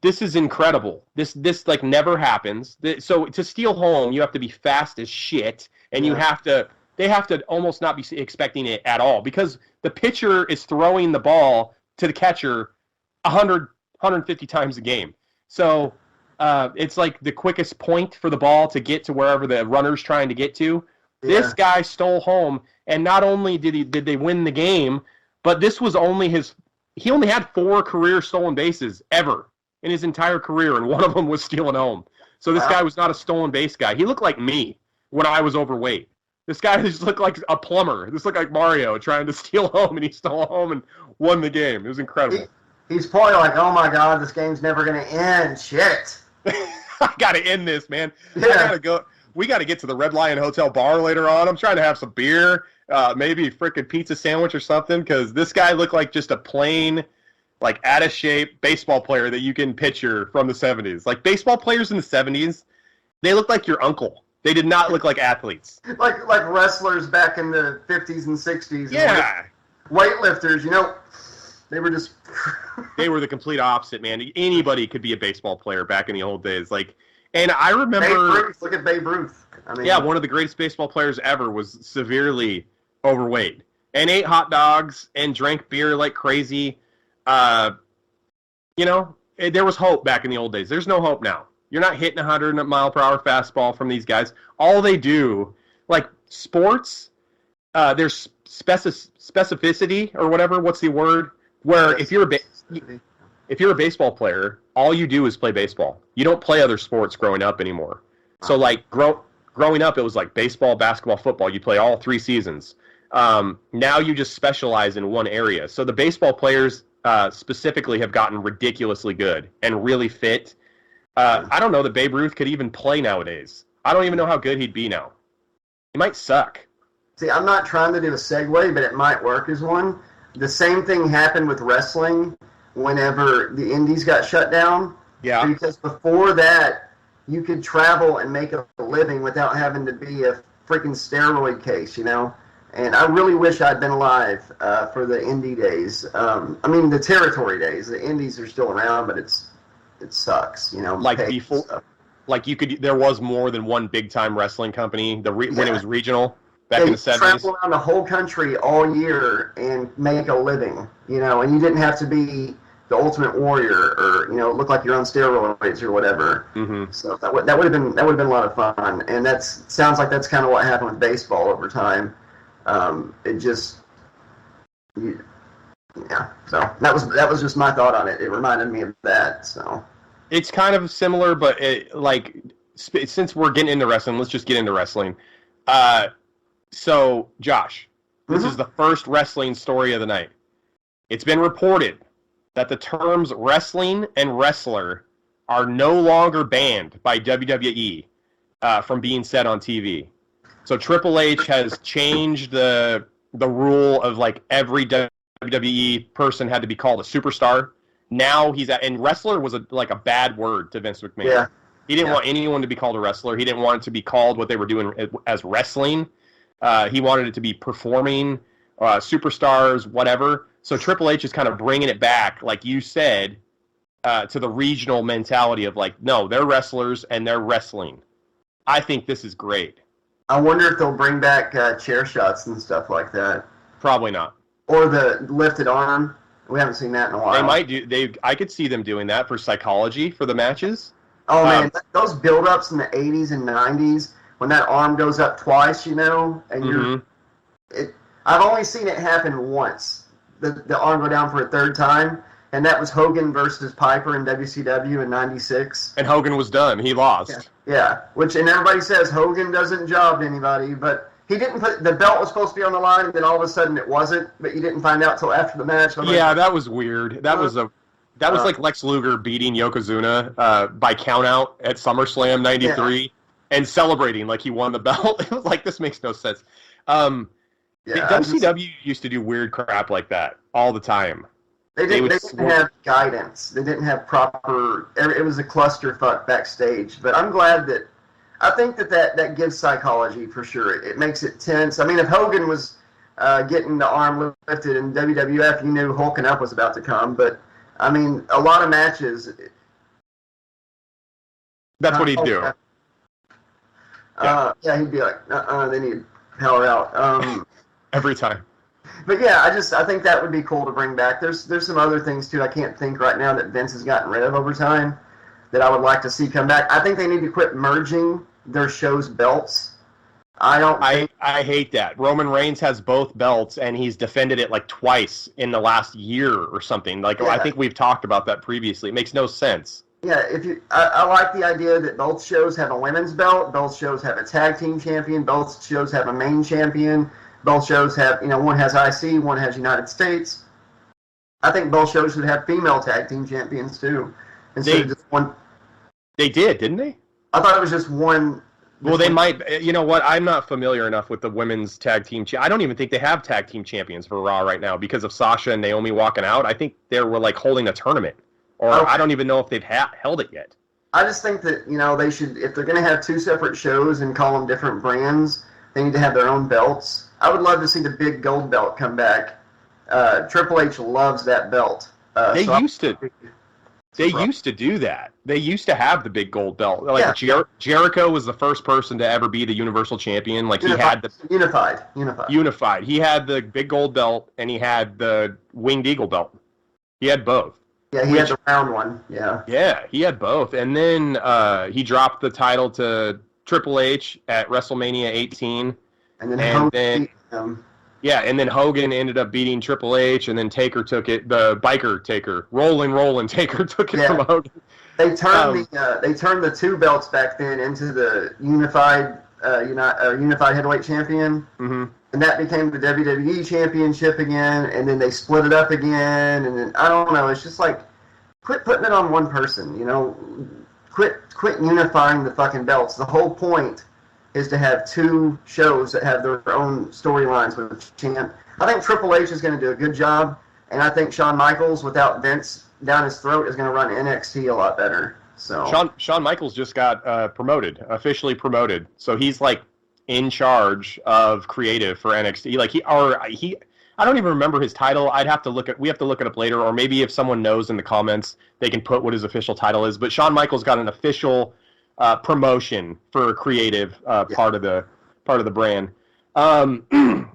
This is incredible. This like never happens. So to steal home, you have to be fast as shit, and they have to almost not be expecting it at all because the pitcher is throwing the ball to the catcher 150 times a game. So it's like the quickest point for the ball to get to wherever the runner's trying to get to. Yeah. This guy stole home, and not only did they win the game, But this was only he only had 4 career stolen bases ever in his entire career, and one of them was stealing home. So this guy was not a stolen base guy. He looked like me when I was overweight. This guy just looked like a plumber. This looked like Mario trying to steal home, and he stole home and won the game. It was incredible.
He's probably like, oh my God, this game's never going to end. Shit.
I got to end this, man.
Yeah.
I got to go. We got to get to the Red Lion Hotel bar later on. I'm trying to have some beer, maybe a freaking pizza sandwich or something, because this guy looked like just a plain, like, out-of-shape baseball player that you can picture from the 70s. Like, baseball players in the 70s, they looked like your uncle. They did not look like athletes.
Like wrestlers back in the 50s and 60s.
Yeah.
Weightlifters, they were just...
They were the complete opposite, man. Anybody could be a baseball player back in the old days. Like, and I remember...
Babe Ruth. Look at Babe Ruth. I mean,
yeah, one of the greatest baseball players ever was severely overweight and ate hot dogs and drank beer like crazy. There was hope back in the old days. There's no hope now. You're not hitting 100-mile-per-hour fastball from these guys. All they do, like sports, there's specificity or whatever. What's the word? Where if you're a baseball player, all you do is play baseball. You don't play other sports growing up anymore. So like growing up, it was like baseball, basketball, football. You play all 3 seasons. Now you just specialize in one area. So the baseball players specifically have gotten ridiculously good and really fit. I don't know that Babe Ruth could even play nowadays. I don't even know how good he'd be now. He might suck.
See, I'm not trying to do a segue, but it might work as one. The same thing happened with wrestling whenever the indies got shut down.
Yeah.
Because before that, you could travel and make a living without having to be a freaking steroid case, And I really wish I'd been alive for the indie days. The territory days. The indies are still around, but it sucks,
Like before, stuff. Like there was more than one big time wrestling company. When it was regional back in the 70s.
Travel around the whole country all year and make a living, and you didn't have to be the Ultimate Warrior or look like you're on steroids or whatever.
Mm-hmm.
So that would have been a lot of fun, and sounds like that's kind of what happened with baseball over time. So that was just my thought on it. It reminded me of that. So
it's kind of similar, but since we're getting into wrestling, let's just get into wrestling. So Josh, this is the first wrestling story of the night. It's been reported that the terms wrestling and wrestler are no longer banned by WWE from being said on TV. So Triple H has changed the rule of like every WWE person had to be called a superstar. Now and wrestler was a bad word to Vince McMahon.
Yeah.
He didn't want anyone to be called a wrestler. He didn't want it to be called what they were doing as wrestling. He wanted it to be performing, superstars, whatever. So Triple H is kind of bringing it back, like you said, to the regional mentality of like, no, they're wrestlers and they're wrestling. I think this is great.
I wonder if they'll bring back chair shots and stuff like that.
Probably not.
Or the lifted arm. We haven't seen that in a while.
They might do. I could see them doing that for psychology for the matches.
Oh man, those build-ups in the 80s and 90s when that arm goes up twice, and I've only seen it happen once. The arm go down for a third time, and that was Hogan versus Piper in WCW in '96.
And Hogan was done. He lost.
Yeah. And everybody says Hogan doesn't job anybody, but he didn't the belt was supposed to be on the line, and then all of a sudden it wasn't, but you didn't find out till after the match.
That was weird. That was like Lex Luger beating Yokozuna by countout at SummerSlam '93 and celebrating like he won the belt. It was like, this makes no sense. WCW used to do weird crap like that all the time.
They didn't have guidance. They didn't have proper. It was a clusterfuck backstage. But I'm glad that. I think that gives psychology for sure. It makes it tense. I mean, if Hogan was getting the arm lifted in WWF, you knew hulking up was about to come. But I mean, a lot of matches.
That's what he'd do.
He'd be like, they need to power out.
Every time.
But yeah, I think that would be cool to bring back. There's some other things too I can't think right now that Vince has gotten rid of over time that I would like to see come back. I think they need to quit merging their shows' belts. I don't.
I hate that. Roman Reigns has both belts, and he's defended it like twice in the last year or something. Like
Yeah.
I think we've talked about that previously. It makes no sense.
Yeah, I like the idea that both shows have a women's belt, both shows have a tag team champion, both shows have a main champion, both shows have, one has IC, one has United States. I think both shows should have female tag team champions too, instead of just one.
They did, didn't they?
I thought it was just one.
Well, they might. You know what? I'm not familiar enough with the women's tag team. I don't even think they have tag team champions for Raw right now because of Sasha and Naomi walking out. I think they were like holding a tournament, or I don't even know if they've held it yet. I
just think that they should, if they're going to have two separate shows and call them different brands, they need to have their own belts. I would love to see the big gold belt come back. Triple H loves that belt.
They used to do that. They used to have the big gold belt. Like Jericho was the first person to ever be the Universal Champion. Like he had the unified. He had the big gold belt and he had the Winged Eagle belt. He had both.
Yeah, he had the round one. Yeah.
Yeah, he had both. And then he dropped the title to Triple H at WrestleMania 18.
And then
and then Hogan ended up beating Triple H, and then Taker took it. The biker Taker, Rollin' Taker took it from Hogan.
They turned the two belts back then into the unified heavyweight champion, and that became the WWE championship again. And then they split it up again, and then I don't know. It's just like quit putting it on one person. Quit unifying the fucking belts. The whole point is to have two shows that have their own storylines with the champ. I think Triple H is going to do a good job, and I think Shawn Michaels, without Vince down his throat, is going to run NXT a lot better. So
Shawn Michaels just got officially promoted. So he's like in charge of creative for NXT. Like I don't even remember his title. We have to look it up later, or maybe if someone knows in the comments, they can put what his official title is. But Shawn Michaels got an official promotion for creative part of the brand. And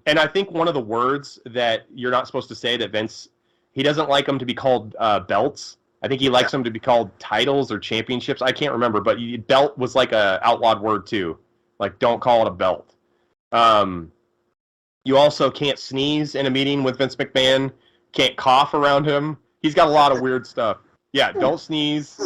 I think one of the words that you're not supposed to say that Vince, he doesn't like them to be called belts. I think he likes them to be called titles or championships. I can't remember, but belt was like a outlawed word too. Like, don't call it a belt. You also can't sneeze in a meeting with Vince McMahon. Can't cough around him. He's got a lot of weird stuff. Yeah, don't sneeze.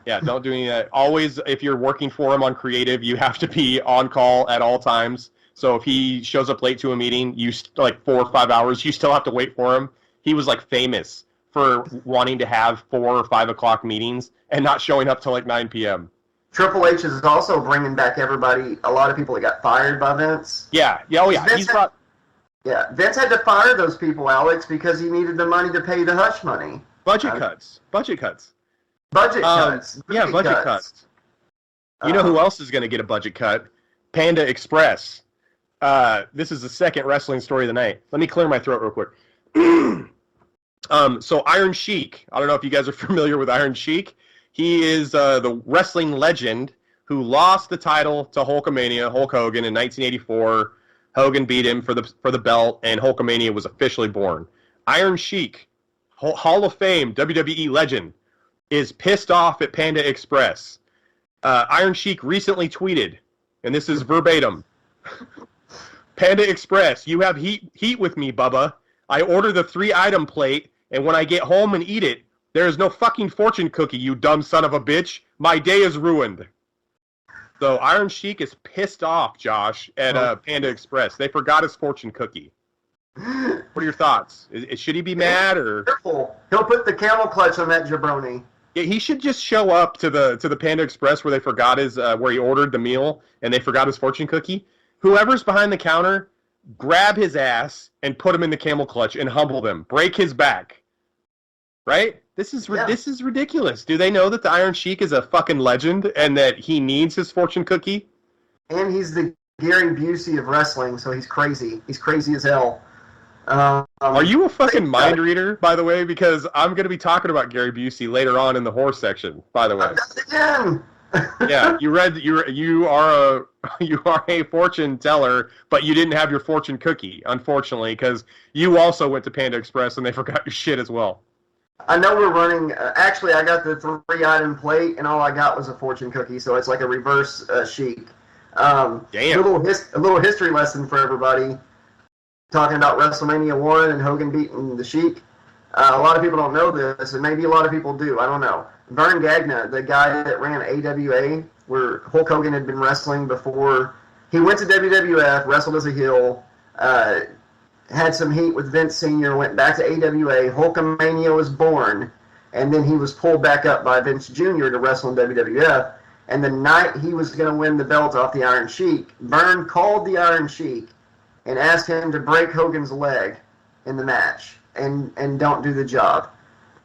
Yeah, don't do any of that. Always, if you're working for him on creative, you have to be on call at all times. So if he shows up late to a meeting, like 4 or 5 hours, you still have to wait for him. He was like famous for wanting to have 4 or 5 o'clock meetings and not showing up till like 9 p.m.
Triple H is also bringing back a lot of people that got fired by Vince.
Yeah.
Vince had to fire those people, Alex, because he needed the money to pay the hush money.
Budget cuts.
Budget cuts.
You know who else is going to get a budget cut? Panda Express. This is the second wrestling story of the night. Let me clear my throat real quick. So Iron Sheik. I don't know if you guys are familiar with Iron Sheik. He is the wrestling legend who lost the title to Hulkamania, Hulk Hogan, in 1984. Hogan beat him for the belt, and Hulkamania was officially born. Iron Sheik, Hall of Fame, WWE legend, is pissed off at Panda Express. Iron Sheik recently tweeted, and this is verbatim, Panda Express, you have heat with me, Bubba. I order the 3-item plate, and when I get home and eat it, there is no fucking fortune cookie, you dumb son of a bitch. My day is ruined. So Iron Sheik is pissed off, Josh, at Panda Express. They forgot his fortune cookie. What are your thoughts? Should he be mad or?
Careful. He'll put the camel clutch on that jabroni.
Yeah, he should just show up to the Panda Express where they forgot where he ordered the meal and they forgot his fortune cookie. Whoever's behind the counter, grab his ass and put him in the camel clutch and humble them. Break his back. Right? This is ridiculous. Do they know that the Iron Sheik is a fucking legend and that he needs his fortune cookie?
And he's the Gary Busey of wrestling, so he's crazy. He's crazy as hell.
Are you a fucking mind reader, by the way? Because I'm going to be talking about Gary Busey later on in the horse section, by the way.
Again.
Yeah, you are a fortune teller, but you didn't have your fortune cookie, unfortunately, because you also went to Panda Express and they forgot your shit as well.
I know we're running. Actually, I got the 3-item plate, and all I got was a fortune cookie, so it's like a reverse Sheik.
Damn.
A little history lesson for everybody. Talking about WrestleMania 1 and Hogan beating the Sheik. A lot of people don't know this, and maybe a lot of people do. I don't know. Vern Gagnon, the guy that ran AWA, where Hulk Hogan had been wrestling before. He went to WWF, wrestled as a heel, had some heat with Vince Sr., went back to AWA. Hulkamania was born, and then he was pulled back up by Vince Jr. to wrestle in WWF. And the night he was going to win the belt off the Iron Sheik, Vern called the Iron Sheik and asked him to break Hogan's leg in the match and don't do the job.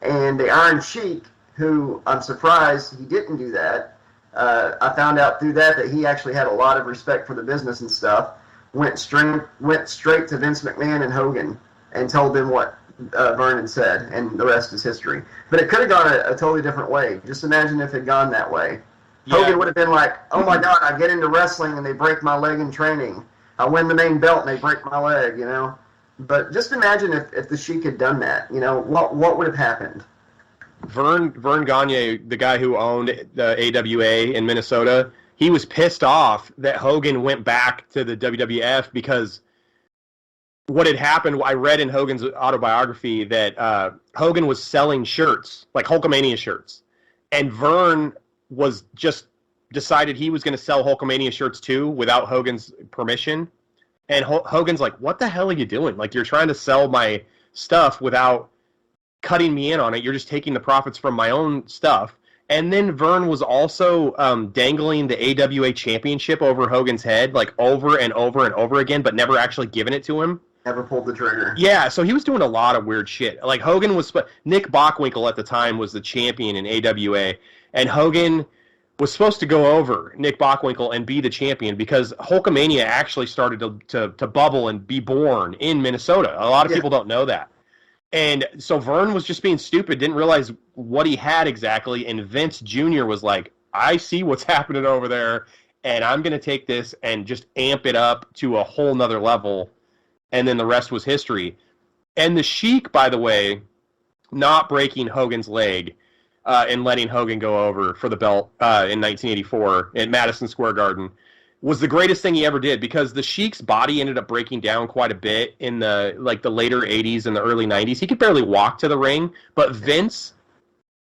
And the Iron Sheik, who I'm surprised he didn't do that, I found out through that he actually had a lot of respect for the business and stuff, went straight to Vince McMahon and Hogan and told them what Vern had said, and the rest is history. But it could have gone a totally different way. Just imagine if it had gone that way. Yeah. Hogan would have been like, oh my God, I get into wrestling and they break my leg in training. I win the main belt and they break my leg, you know. But just imagine if the Sheik had done that, you know, what would have happened?
Vern Gagne, the guy who owned the AWA in Minnesota, he was pissed off that Hogan went back to the WWF because what had happened, I read in Hogan's autobiography that Hogan was selling shirts, like Hulkamania shirts. And Vern was just decided he was going to sell Hulkamania shirts too without Hogan's permission. And Hogan's like, what the hell are you doing? Like, you're trying to sell my stuff without cutting me in on it. You're just taking the profits from my own stuff. And then Vern was also dangling the AWA championship over Hogan's head, like over and over and over again, but never actually giving it to him.
Never pulled the trigger.
Yeah, so he was doing a lot of weird shit. Like Hogan was, Nick Bockwinkel at the time was the champion in AWA, and Hogan was supposed to go over Nick Bockwinkel and be the champion because Hulkamania actually started to bubble and be born in Minnesota. A lot of people don't know that. And so Vern was just being stupid, didn't realize what he had exactly, and Vince Jr. was like, I see what's happening over there, and I'm going to take this and just amp it up to a whole nother level, and then the rest was history. And the Sheik, by the way, not breaking Hogan's leg and letting Hogan go over for the belt in 1984 at Madison Square Garden was the greatest thing he ever did, because the Sheik's body ended up breaking down quite a bit in the later 80s and the early 90s. He could barely walk to the ring, but Vince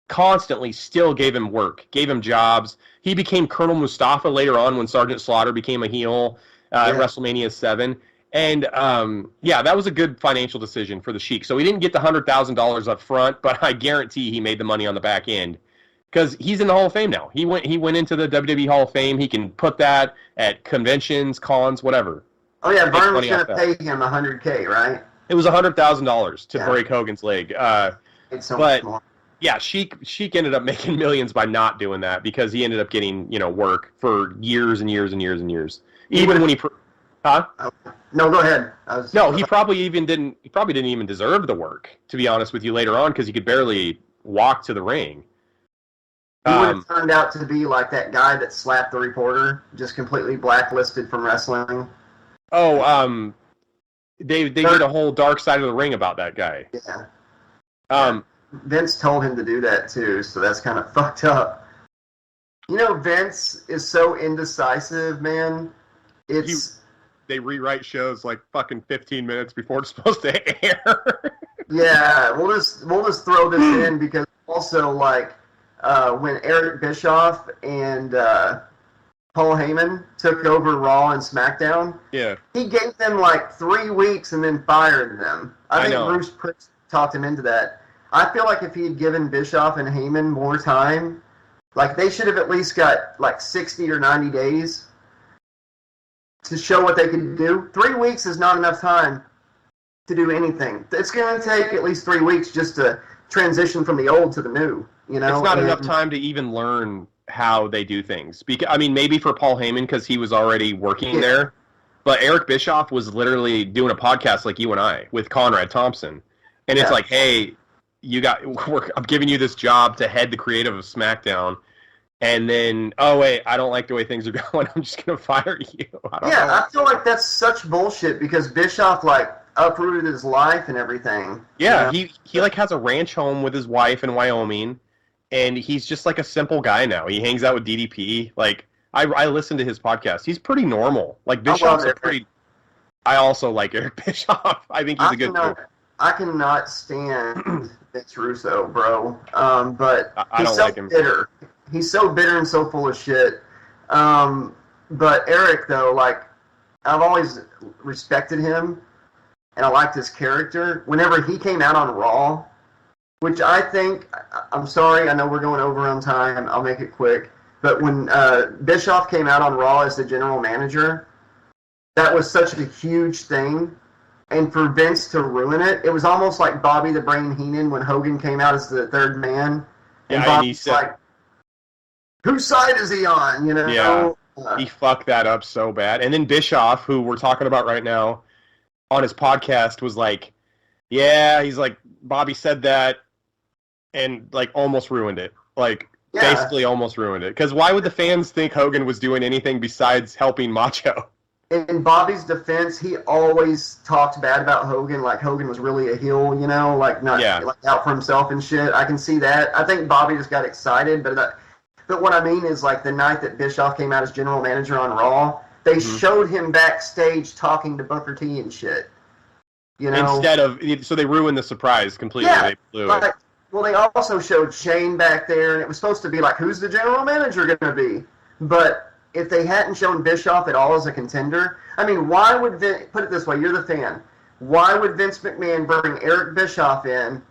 constantly still gave him work, gave him jobs. He became Colonel Mustafa later on when Sergeant Slaughter became a heel at WrestleMania 7. And, that was a good financial decision for the Sheik. So he didn't get the $100,000 up front, but I guarantee he made the money on the back end. Because he's in the Hall of Fame now. He went into the WWE Hall of Fame. He can put that at conventions, cons, whatever.
Oh yeah, Vern was going to pay him $100K, right?
It was $100,000 to break Hogan's leg.
It's so much more.
Yeah, Sheik ended up making millions by not doing that because he ended up getting work for years and years and years and years. Even when he, huh?
No, go ahead.
He probably didn't even deserve the work, to be honest with you, later on, because he could barely walk to the ring.
He would have turned out to be like that guy that slapped the reporter, just completely blacklisted from wrestling.
Oh, they did a whole Dark Side of the Ring about that guy.
Yeah. Vince told him to do that too, so that's kind of fucked up. You know, Vince is so indecisive, man.
They rewrite shows like fucking 15 minutes before it's supposed to air.
Yeah, we'll just throw this in because also when Eric Bischoff and Paul Heyman took over Raw and SmackDown, he gave them 3 weeks and then fired them. I think Bruce Prichard talked him into that. I feel like if he had given Bischoff and Heyman more time, they should have at least got 60 or 90 days to show what they could do. 3 weeks is not enough time to do anything. It's going to take at least 3 weeks just to transition from the old to the new. It's
not enough time to even learn how they do things. Maybe for Paul Heyman because he was already working there, but Eric Bischoff was literally doing a podcast like you and I with Conrad Thompson, and it's like, hey, I'm giving you this job to head the creative of SmackDown, and then I don't like the way things are going. I'm just gonna fire you. I
feel like that's such bullshit because Bischoff uprooted his life and everything.
Yeah, he has a ranch home with his wife in Wyoming. And he's just a simple guy now. He hangs out with DDP. I listen to his podcast. He's pretty normal. Like
I love
Bischoff's a pretty. I also like Eric Bischoff. I think he's a good dude.
I cannot stand Vince Russo, bro. But
I
he's
don't
so
like him.
bitter. He's so bitter and so full of shit. But Eric, though, like, I've always respected him, and I liked his character. Whenever he came out on Raw, which I think, I'm sorry, I know we're going over on time. I'll make it quick. But when Bischoff came out on Raw as the general manager, that was such a huge thing. And for Vince to ruin it, it was almost like Bobby the Brain Heenan when Hogan came out as the third man. And Bobby's like, whose side is he on? You know?
Yeah, he fucked that up so bad. And then Bischoff, who we're talking about right now, on his podcast was like, yeah, he's like, Bobby said that and like almost ruined it. Like, basically almost ruined it. Because why would the fans think Hogan was doing anything besides helping Macho?
In Bobby's defense, he always talked bad about Hogan, like Hogan was really a heel, you know, like not like out for himself and shit. I can see that. I think Bobby just got excited, but what I mean is like the night that Bischoff came out as general manager on Raw, they showed him backstage talking to Booker T and shit. You know,
instead of so they ruined the surprise completely.
Yeah,
they blew it.
Well, they also showed Shane back there, and it was supposed to be like, who's the general manager going to be? But if they hadn't shown Bischoff at all as a contender, I mean, why would put it this way, you're the fan. Why would Vince McMahon bring Eric Bischoff in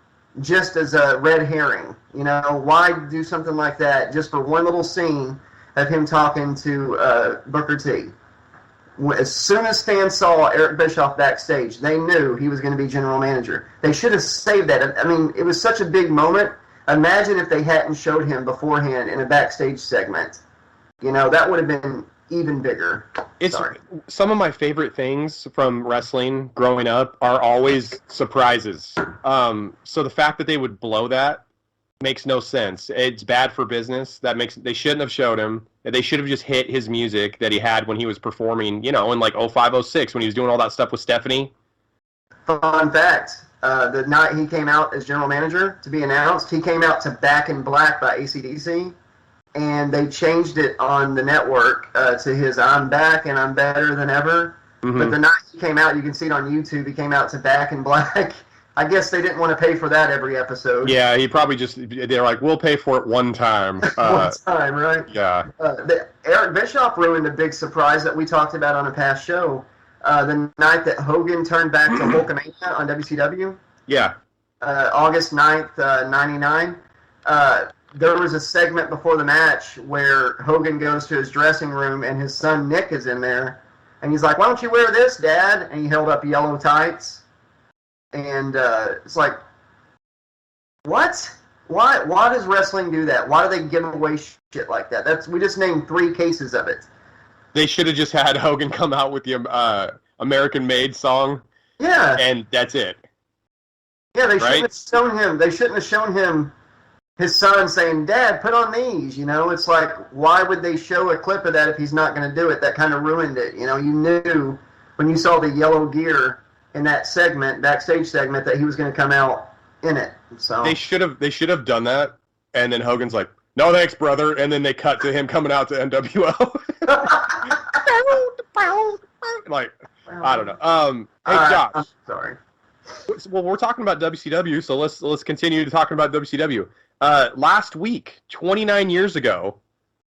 just as a red herring? You know, why do something like that just for one little scene of him talking to Booker T? As soon as fans saw Eric Bischoff backstage, they knew he was going to be general manager. They should have saved that. I mean, it was such a big moment. Imagine if they hadn't showed him beforehand in a backstage segment. You know, that would have been even bigger. Some of my favorite things from wrestling growing up are always surprises.
So the fact that they would blow that makes no sense. It's bad for business. They shouldn't have showed him. They should have just hit his music that he had when he was performing, you know, in like 05, 06 when he was doing all that stuff with Stephanie.
Fun fact, the night he came out as general manager to be announced, he came out to Back in Black by AC/DC. And they changed it on the network to his I'm Back and I'm Better Than Ever. Mm-hmm. But the night he came out, you can see it on YouTube, he came out to Back in Black. I guess they didn't want to pay for that every episode.
Yeah, he probably they're like, we'll pay for it one time.
One time, right?
Yeah.
Eric Bischoff ruined a big surprise that we talked about on a past show. The night that Hogan turned back to Hulkamania on WCW.
Yeah.
August 9th, 99. There was a segment before the match where Hogan goes to his dressing room and his son Nick is in there. And he's like, why don't you wear this, Dad? And he held up yellow tights. And it's like, what? Why does wrestling do that? Why do they give away shit like that? We just named 3 cases of it.
They should have just had Hogan come out with the American Made song.
Yeah.
And that's it.
Yeah, they shouldn't have shown him. They shouldn't have shown him his son saying, Dad, put on these. You know, it's like, why would they show a clip of that if he's not going to do it? That kind of ruined it. You know, you knew when you saw the yellow gear in that segment, backstage segment, that he was going to come out in it. So
they should have done that. And then Hogan's like, no thanks, brother. And then they cut to him coming out to NWO. Like, I don't know. Hey, Josh.
I'm sorry.
Well, we're talking about WCW, so let's continue to talking about WCW. Last week, 29 years ago,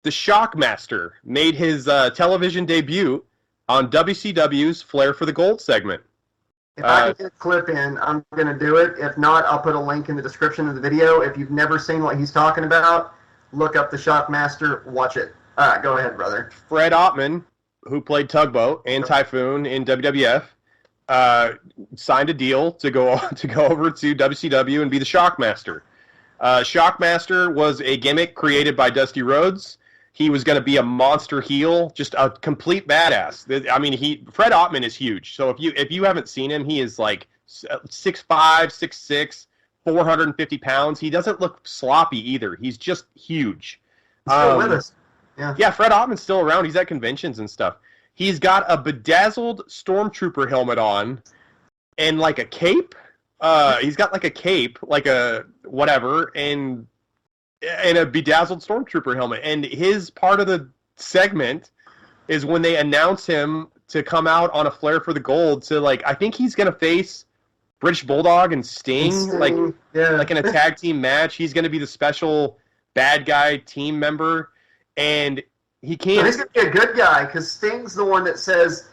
the Shockmaster made his television debut on WCW's Flair for the Gold segment.
If I can get a clip in, I'm going to do it. If not, I'll put a link in the description of the video. If you've never seen what he's talking about, look up the Shockmaster, watch it. All right, go ahead, brother.
Fred Ottman, who played Tugboat and Typhoon in WWF, signed a deal to go over to WCW and be the Shockmaster. Shockmaster was a gimmick created by Dusty Rhodes. He was going to be a monster heel, just a complete badass. I mean, Fred Ottman is huge. So if you haven't seen him, he is like 6'5", 6'6", 450 pounds. He doesn't look sloppy either. He's just huge.
He's still with us.
Yeah, Fred Ottman's still around. He's at conventions and stuff. He's got a bedazzled stormtrooper helmet on and like a cape. He's got like a cape, like a whatever, and a bedazzled stormtrooper helmet. And his part of the segment is when they announce him to come out on a Flair for the Gold to, like, I think he's going to face British Bulldog and Sting, like in a tag team match. He's going to be the special bad guy team member, and he can't.
So he's going to be a good guy because Sting's the one that says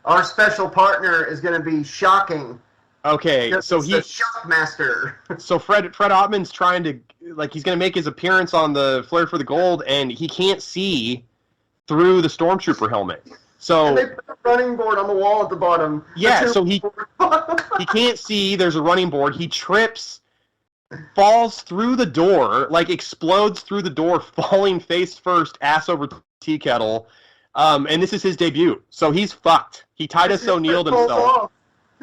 our special partner is going to be shocking.
Okay, so
he's the Shockmaster.
So Fred Ottman's trying to, like, he's going to make his appearance on the Flair for the Gold, and he can't see through the Stormtrooper helmet. So
and they put a running board on the wall at the bottom.
Yeah, so he can't see. There's a running board. He trips, falls through the door, like explodes through the door, falling face first, ass over tea kettle. And this is his debut, so he's fucked. He Titus O'Neill'd himself.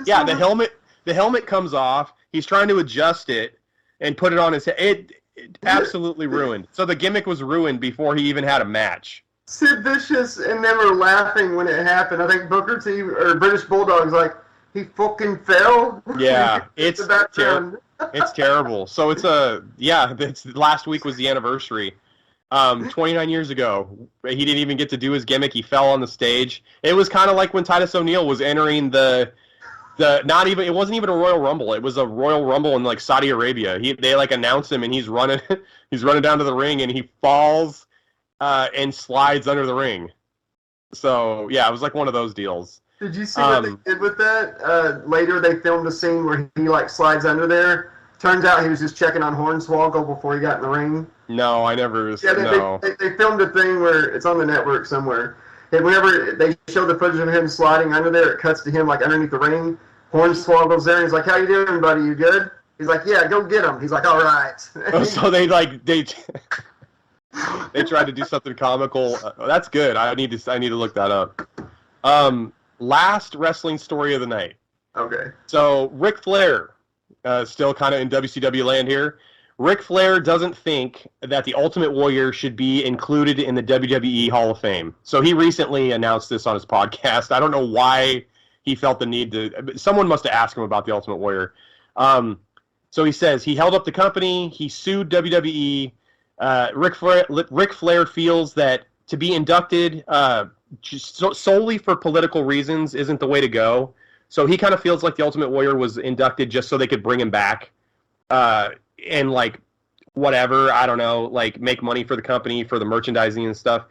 Yeah, the helmet comes off. He's trying to adjust it and put it on his head. It absolutely ruined. So the gimmick was ruined before he even had a match.
Sid Vicious and them were laughing when it happened. I think Booker T or British Bulldog's like, he fucking fell.
Yeah, it's terrible. It's terrible. So it's last week was the anniversary. 29 years ago, he didn't even get to do his gimmick. He fell on the stage. It was kind of like when Titus O'Neil was entering it wasn't even a Royal Rumble. It was a Royal Rumble in like Saudi Arabia. They like announce him and he's running down to the ring and he falls and slides under the ring. So yeah, it was like one of those deals.
Did you see what they did with that? Later they filmed a scene where he like slides under there. Turns out he was just checking on Hornswoggle before he got in the ring.
No, I never was.
Yeah,
No.
They filmed a thing where it's on the network somewhere. And whenever they show the footage of him sliding under there, it cuts to him like underneath the ring. Hornswoggle's there, and he's like, "How you doing, buddy? You good?" He's like, "Yeah, go get him." He's like, "All right."
Oh, so they tried to do something comical. That's good. I need to look that up. Last wrestling story of the night.
Okay.
So Ric Flair, still kind of in WCW land here. Ric Flair doesn't think that the Ultimate Warrior should be included in the WWE Hall of Fame. So he recently announced this on his podcast. I don't know why he felt the need to. Someone must have asked him about the Ultimate Warrior. So he says he held up the company. He sued WWE. Ric Flair feels that to be inducted just solely for political reasons isn't the way to go. So he kind of feels like the Ultimate Warrior was inducted just so they could bring him back and like whatever, I don't know, like make money for the company for the merchandising and stuff.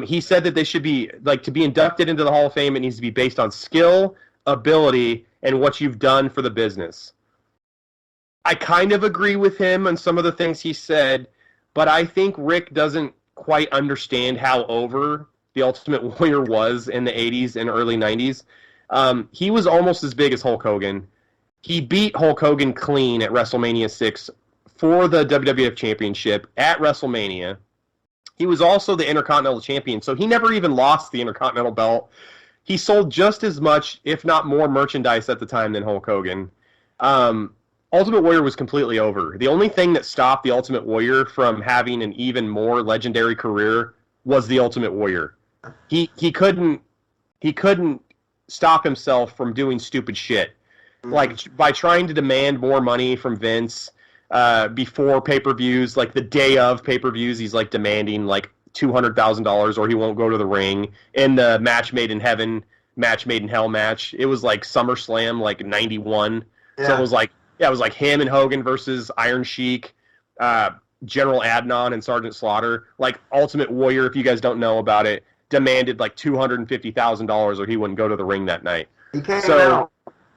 He said that they should be like to be inducted into the Hall of Fame. It needs to be based on skill, ability, and what you've done for the business. I kind of agree with him on some of the things he said, but I think Rick doesn't quite understand how over the Ultimate Warrior was in the 80s and early 90s. He was almost as big as Hulk Hogan. He beat Hulk Hogan clean at WrestleMania 6 for the WWF Championship at WrestleMania. He was also the Intercontinental Champion, so he never even lost the Intercontinental belt. He sold just as much, if not more, merchandise at the time than Hulk Hogan. Ultimate Warrior was completely over. The only thing that stopped the Ultimate Warrior from having an even more legendary career was the Ultimate Warrior. He couldn't stop himself from doing stupid shit. Like by trying to demand more money from Vince before pay-per-views, like the day of pay-per-views, he's like demanding like $200,000 or he won't go to the ring. In the Match Made in Heaven, Match Made in Hell match, it was like SummerSlam, like 91. Yeah. So it was like him and Hogan versus Iron Sheik, General Adnan and Sergeant Slaughter. Like Ultimate Warrior, if you guys don't know about it, demanded like $250,000 or he wouldn't go to the ring that night.
He came out,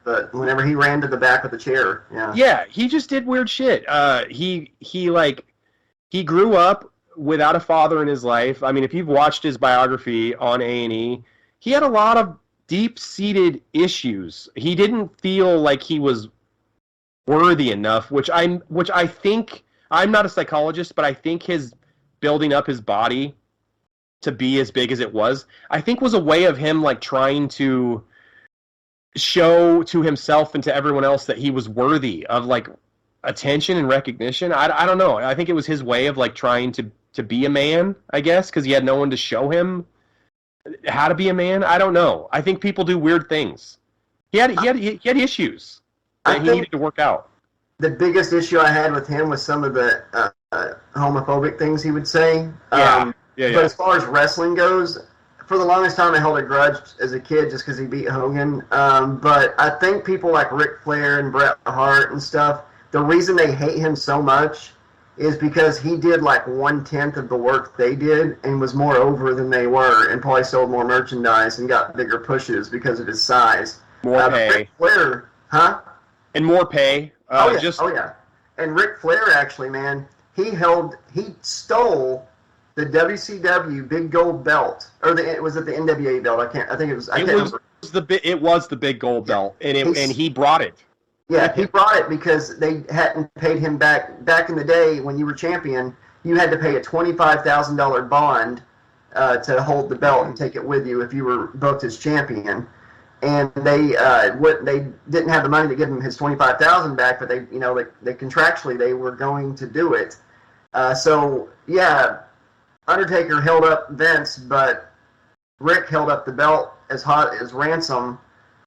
but whenever he ran to the back of the chair,
yeah, he just did weird shit. He grew up without a father in his life. I mean, if you've watched his biography on A&E, he had a lot of deep-seated issues. He didn't feel like he was worthy enough, which I think, I'm not a psychologist, but I think his building up his body to be as big as it was, I think was a way of him like trying to show to himself and to everyone else that he was worthy of like attention and recognition. I don't know. I think it was his way of like trying to be a man, I guess, because he had no one to show him how to be a man. I don't know. I think people do weird things. He had issues that he needed to work out.
The biggest issue I had with him was some of the homophobic things he would say.
Yeah. Yeah,
But
yeah.
as far as wrestling goes, for the longest time I held a grudge as a kid just because he beat Hogan. But I think people like Ric Flair and Bret Hart and stuff, the reason they hate him so much is because he did like 1/10 of the work they did and was more over than they were, and probably sold more merchandise and got bigger pushes because of his size.
More pay.
Ric Flair, huh?
And more pay.
Oh yeah. And Ric Flair actually, man, he stole the WCW big gold belt, or was it the NWA belt? I think it was.
It was the big gold belt, and he brought it.
Yeah, he brought it because they hadn't paid him back. Back in the day when you were champion, you had to pay a $25,000 bond to hold the belt and take it with you if you were booked as champion. And they didn't have the money to give him his $25,000 back, but they contractually they were going to do it. So yeah, Undertaker held up Vince, but Rick held up the belt as hot as ransom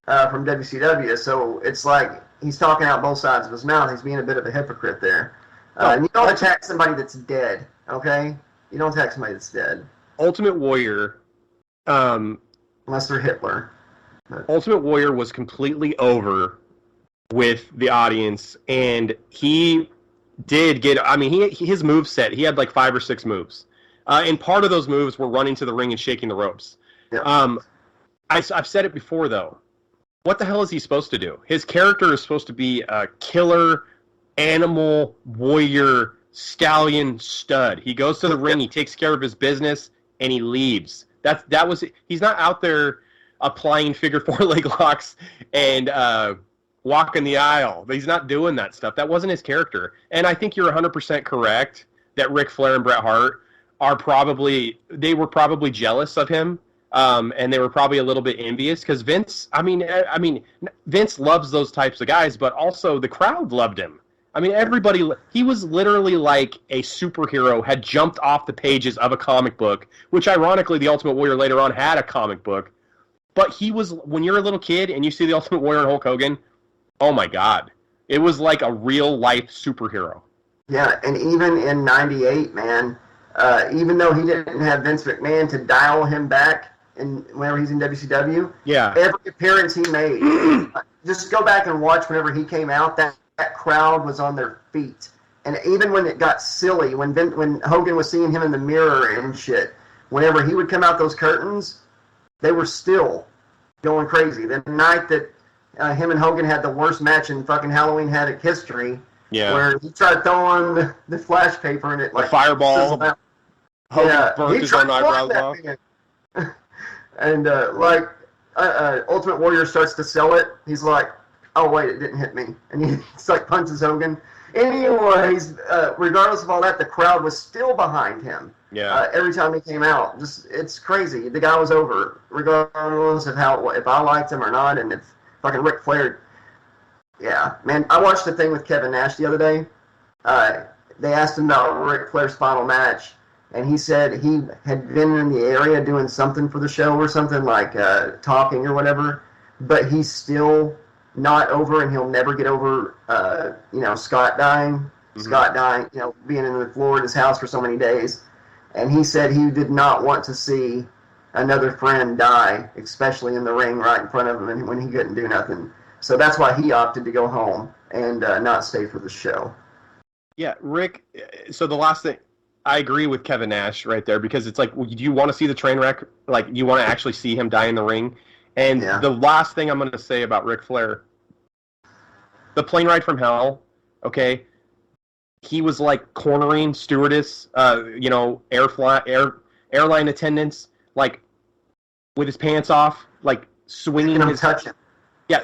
from WCW. So it's like he's talking out both sides of his mouth. He's being a bit of a hypocrite there. And you don't attack somebody that's dead, okay? You don't attack somebody that's dead.
Ultimate Warrior,
unless they're Hitler.
Ultimate Warrior was completely over with the audience, and he did get. I mean, his move set. He had like 5 or 6 moves, and part of those moves were running to the ring and shaking the ropes.
Yeah.
I've said it before though. What the hell is he supposed to do? His character is supposed to be a killer, animal, warrior, stallion, stud. He goes to the ring, he takes care of his business, and he leaves. He's not out there applying figure 4 leg locks and walking the aisle. He's not doing that stuff. That wasn't his character. And I think you're 100% correct that Ric Flair and Bret Hart were probably jealous of him. And they were probably a little bit envious because Vince. I mean, Vince loves those types of guys, but also the crowd loved him. I mean, everybody. He was literally like a superhero had jumped off the pages of a comic book, which ironically, the Ultimate Warrior later on had a comic book. But he was, when you're a little kid and you see the Ultimate Warrior and Hulk Hogan, oh my God, it was like a real life superhero. Yeah,
and even in '98, man, even though he didn't have Vince McMahon to dial him back. And whenever he's in WCW, every appearance he made, just go back and watch whenever he came out, that crowd was on their feet. And even when it got silly, when Hogan was seeing him in the mirror and shit, whenever he would come out those curtains, they were still going crazy. The night that him and Hogan had the worst match in fucking Halloween Havoc history, where he tried throwing the flash paper and it like
the fireball. Hogan burnt his own eyebrows off.
And Ultimate Warrior starts to sell it. He's like, "Oh wait, it didn't hit me," and he like punches Hogan. Anyways, regardless of all that, the crowd was still behind him.
Yeah.
Every time he came out, it's crazy. The guy was over, regardless of if I liked him or not, and if fucking Ric Flair. Yeah, man. I watched a thing with Kevin Nash the other day. They asked him about Ric Flair's final match. And he said he had been in the area doing something for the show or something, like talking or whatever, but he's still not over, and he'll never get over, Scott dying. Mm-hmm. Scott dying, being in the floor at his house for so many days. And he said he did not want to see another friend die, especially in the ring right in front of him, and when he couldn't do nothing. So that's why he opted to go home and not stay for the show.
Yeah, Rick, so the last thing, I agree with Kevin Nash right there, because it's like, do you want to see the train wreck? Like, you want to actually see him die in the ring? And the last thing I'm going to say about Ric Flair, the plane ride from hell, okay, he was like cornering stewardess, airline attendants, like with his pants off, like swinging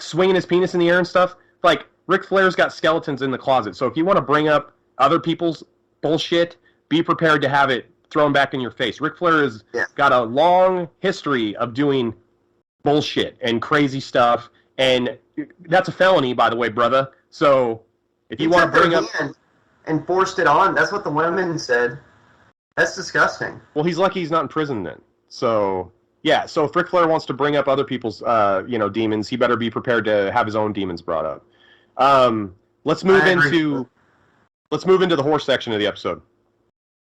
swinging his penis in the air and stuff. Like, Ric Flair's got skeletons in the closet. So if you want to bring up other people's bullshit, be prepared to have it thrown back in your face. Ric Flair has got a long history of doing bullshit and crazy stuff, and that's a felony, by the way, brother. So if you want to bring up
and forced it on, that's what the women said. That's disgusting.
Well, he's lucky he's not in prison then. So yeah. So if Ric Flair wants to bring up other people's demons, he better be prepared to have his own demons brought up. Let's move into the horror section of the episode.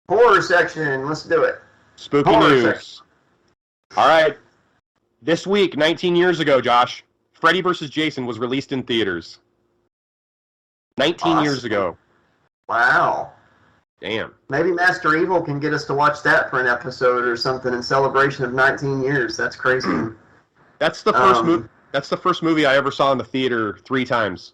Horror section, let's do it.
Spooky
Horror
news.
section.
All right. This week, 19 years ago, Josh, Freddy vs. Jason was released in theaters. 19 years
Awesome.
ago.
Wow.
Damn.
Maybe Master Evil can get us to watch that for an episode or something in celebration of 19 years. That's crazy.
That's the first movie. That's the first movie I ever saw in the theater 3 times.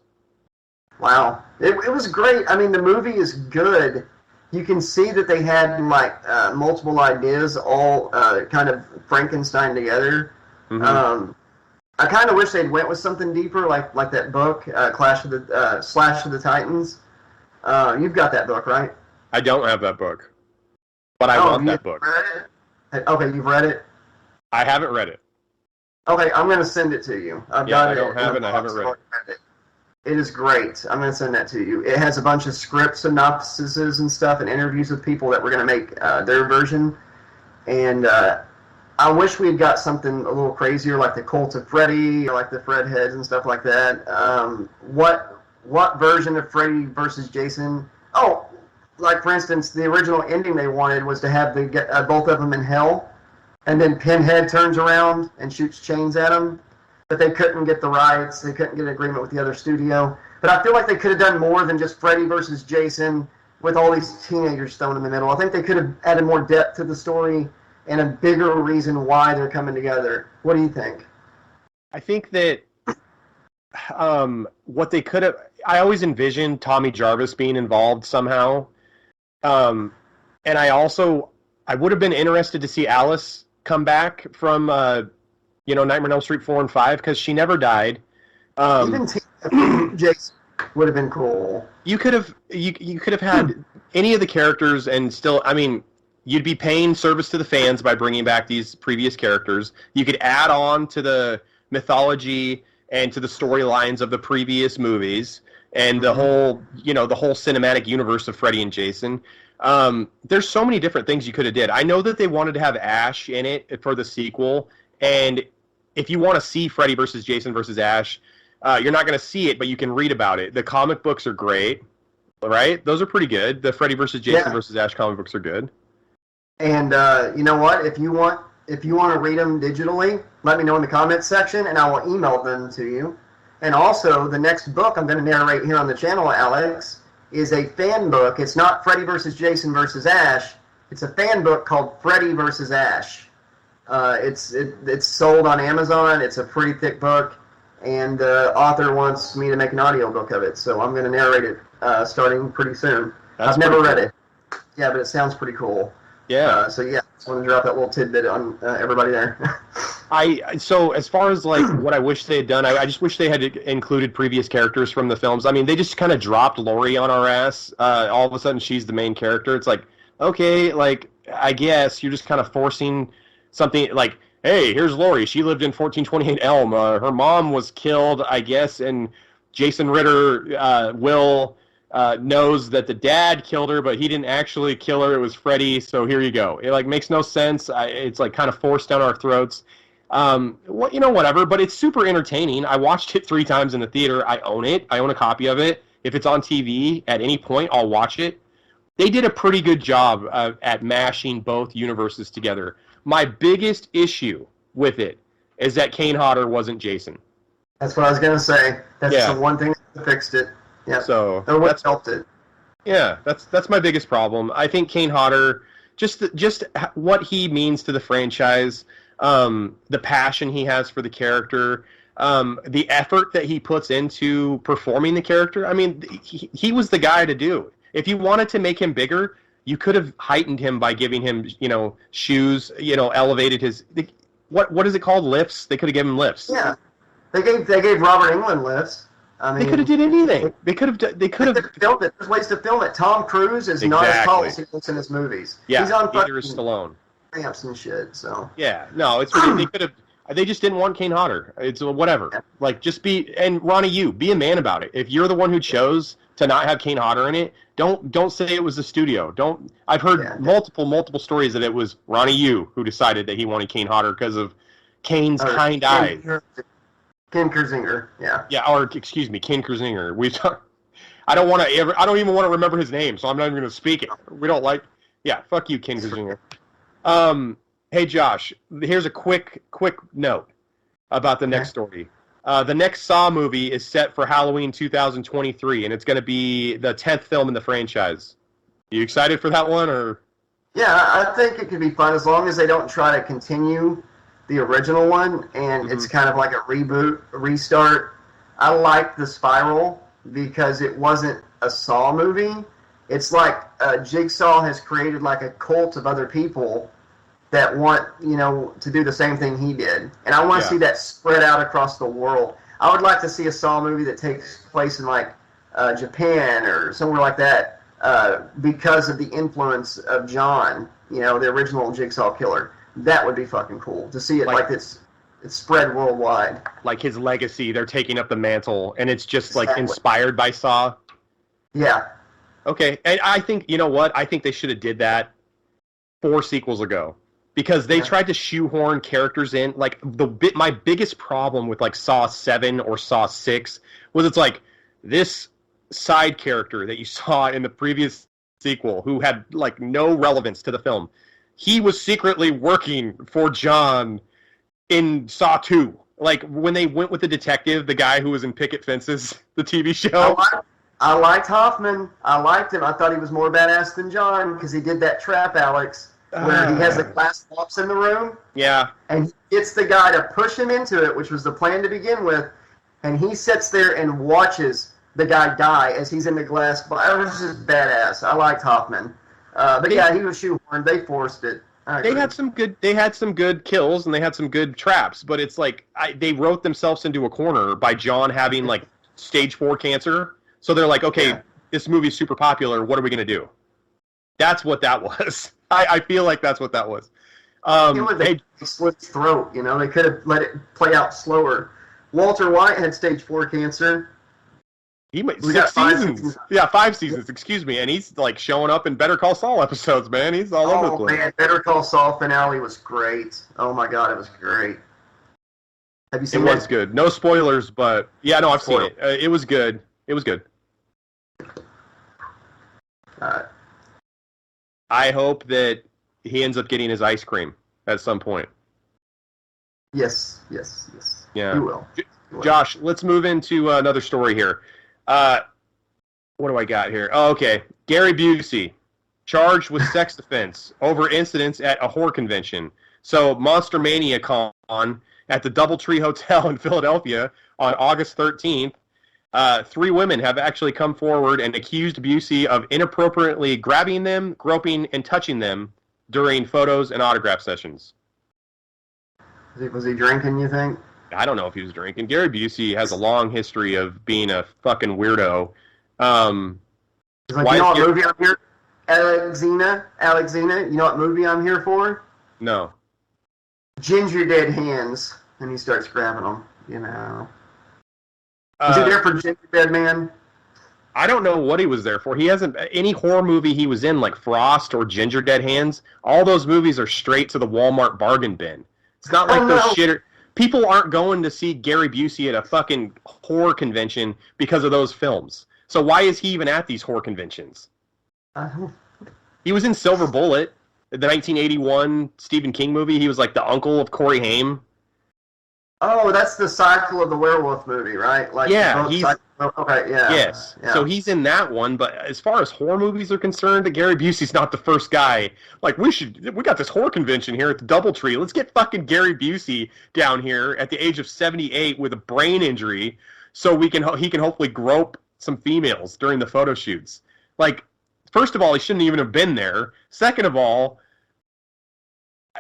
Wow. It was great. I mean, the movie is good. You can see that they had like multiple ideas all kind of Frankenstein together.
Mm-hmm.
I kind of wish they'd went with something deeper, like that book, Slash of the Titans. You've got that book, right?
I don't have that book, but I want that book.
Read it? Okay, you've read it?
I haven't read it.
Okay, I'm going to send it to you.
I don't have it. I haven't read it.
It is great. I'm going to send that to you. It has a bunch of script synopsises and stuff and interviews with people that were going to make their version. And I wish we had got something a little crazier, like the Cult of Freddy, or like the Fred Heads and stuff like that. What version of Freddy versus Jason? Oh, like for instance, the original ending they wanted was to have both of them in hell, and then Pinhead turns around and shoots chains at them. But they couldn't get the rights. They couldn't get an agreement with the other studio. But I feel like they could have done more than just Freddy versus Jason with all these teenagers thrown in the middle. I think they could have added more depth to the story and a bigger reason why they're coming together. What do you think?
I think that what they could have... I always envisioned Tommy Jarvis being involved somehow. And I would have been interested to see Alice come back from... Nightmare on Elm Street 4 and 5, because she never died.
Even Jason would have been cool.
You could have had any of the characters, and still, I mean, you'd be paying service to the fans by bringing back these previous characters. You could add on to the mythology and to the storylines of the previous movies, and the whole cinematic universe of Freddy and Jason. There's so many different things you could have did. I know that they wanted to have Ash in it for the sequel. And if you want to see Freddy versus Jason versus Ash, you're not going to see it, but you can read about it. The comic books are great, right? Those are pretty good. The Freddy versus Jason versus Ash comic books are good.
And you know what? If you want to read them digitally, let me know in the comments section, and I will email them to you. And also, the next book I'm going to narrate here on the channel, Alex, is a fan book. It's not Freddy versus Jason versus Ash. It's a fan book called Freddy versus Ash. It's sold on Amazon. It's a pretty thick book, and the author wants me to make an audiobook of it, so I'm going to narrate it starting pretty soon. I've never read it. Yeah, but it sounds pretty cool.
Yeah.
So yeah, just want to drop that little tidbit on everybody there.
So as far as like what I wish they had done, I just wish they had included previous characters from the films. I mean, they just kind of dropped Laurie on our ass. All of a sudden, she's the main character. It's like, okay, like I guess you're just kind of forcing something like, hey, here's Laurie. She lived in 1428 Elm. Her mom was killed, I guess, and Jason Ritter knows that the dad killed her, but he didn't actually kill her. It was Freddy, so here you go. It like makes no sense. It's like kind of forced down our throats. Whatever, but it's super entertaining. I watched it 3 times in the theater. I own it. I own a copy of it. If it's on TV at any point, I'll watch it. They did a pretty good job at mashing both universes together. My biggest issue with it is that Kane Hodder wasn't Jason.
That's what I was going to say. That's the one thing that fixed it. Yeah.
So
that's helped it.
Yeah, that's my biggest problem. I think Kane Hodder, just what he means to the franchise, the passion he has for the character, the effort that he puts into performing the character. I mean, he was the guy to do it. If you wanted to make him bigger, you could have heightened him by giving him, shoes, elevated his, what is it called? Lifts? They could have given him lifts.
Yeah. They gave Robert Englund lifts. I mean,
they could have did anything. They could have
filmed it. There's ways to film it. Tom Cruise is not as tall as he looks in his movies.
Yeah.
He's on
neither is Stallone.
Ramps and shit, so.
Yeah. No, it's they could have. They just didn't want Kane Hodder. It's whatever. Yeah. Like, just be, and Ronnie, be a man about it. If you're the one who chose to not have Kane Hodder in it, don't say it was the studio. I've heard multiple stories that it was Ronnie who decided that he wanted Kane Hodder because of Kane's kind eyes.
Ken Kersinger, yeah.
Yeah, or excuse me, Ken Kersinger. I don't even want to remember his name, so I'm not even going to speak it. We don't like. Yeah, fuck you, Ken Kersinger. Hey Josh, here's a quick note about the next story. The next Saw movie is set for Halloween 2023, and it's going to be the 10th film in the franchise. You excited for that one, or?
Yeah, I think it could be fun as long as they don't try to continue the original one, and it's kind of like a reboot, a restart. I like the Spiral because it wasn't a Saw movie. It's like Jigsaw has created like a cult of other people that want, to do the same thing he did. And I want to see that spread out across the world. I would like to see a Saw movie that takes place in like Japan or somewhere like that because of the influence of John, the original Jigsaw killer. That would be fucking cool to see it like it's spread worldwide.
Like his legacy, they're taking up the mantle, and it's just like inspired by Saw.
Yeah.
Okay, and I think, you know what? I think they should have did that 4 sequels ago. Because they tried to shoehorn characters in. Like, my biggest problem with, like, Saw 7 or Saw 6 was it's like, this side character that you saw in the previous sequel who had, like, no relevance to the film, he was secretly working for John in Saw 2. Like, when they went with the detective, the guy who was in Picket Fences, the TV show.
I liked Hoffman. I liked him. I thought he was more badass than John because he did that trap, Alex. Where he has the glass box in the room.
Yeah. And
he gets the guy to push him into it, which was the plan to begin with. And he sits there and watches the guy die as he's in the glass box. It was just badass. I liked Hoffman. But he was shoehorned. They forced it.
They had some good kills and they had some good traps. But it's like they wrote themselves into a corner by John having like stage 4 cancer. So they're like, okay, this movie's super popular. What are we going to do? That's what that was. I feel like that's what that was.
They slit his throat, They could have let it play out slower. Walter White had stage 4 cancer.
He made 6 seasons. Yeah, 5 seasons, excuse me. And he's, like, showing up in Better Call Saul episodes, man. He's all over the place. Oh, man,
Better Call Saul finale was great. Oh, my God, it was great. Have you seen it?
It was good. No spoilers, but... Yeah, no, I've seen it. It was good. It was good. I hope that he ends up getting his ice cream at some point.
Yes.
Yeah.
He will.
Josh, let's move into another story here. What do I got here? Oh, okay. Gary Busey, charged with sex offense over incidents at a horror convention. So, Monster Mania Con at the Doubletree Hotel in Philadelphia on August 13th, 3 women have actually come forward and accused Busey of inappropriately grabbing them, groping, and touching them during photos and autograph sessions.
Was he drinking, you think?
I don't know if he was drinking. Gary Busey has a long history of being a fucking weirdo.
He's like, what movie I'm here? Alexina, you know what movie I'm here for?
No.
Ginger Dead Hands. And he starts grabbing them, Was he there for Ginger Dead Man?
I don't know what he was there for. He hasn't... Any horror movie he was in, like Frost or Ginger Dead Hands, all those movies are straight to the Walmart bargain bin. It's not like those shitter... People aren't going to see Gary Busey at a fucking horror convention because of those films. So why is he even at these horror conventions? He was in Silver Bullet, the 1981 Stephen King movie. He was like the uncle of Corey Haim.
Oh, that's the cycle of the werewolf movie, right? Like
he's...
Okay, yeah.
Yes, yeah. So he's in that one, but as far as horror movies are concerned, Gary Busey's not the first guy. Like, we got this horror convention here at the Doubletree. Let's get fucking Gary Busey down here at the age of 78 with a brain injury so he can hopefully grope some females during the photo shoots. Like, first of all, he shouldn't even have been there. Second of all,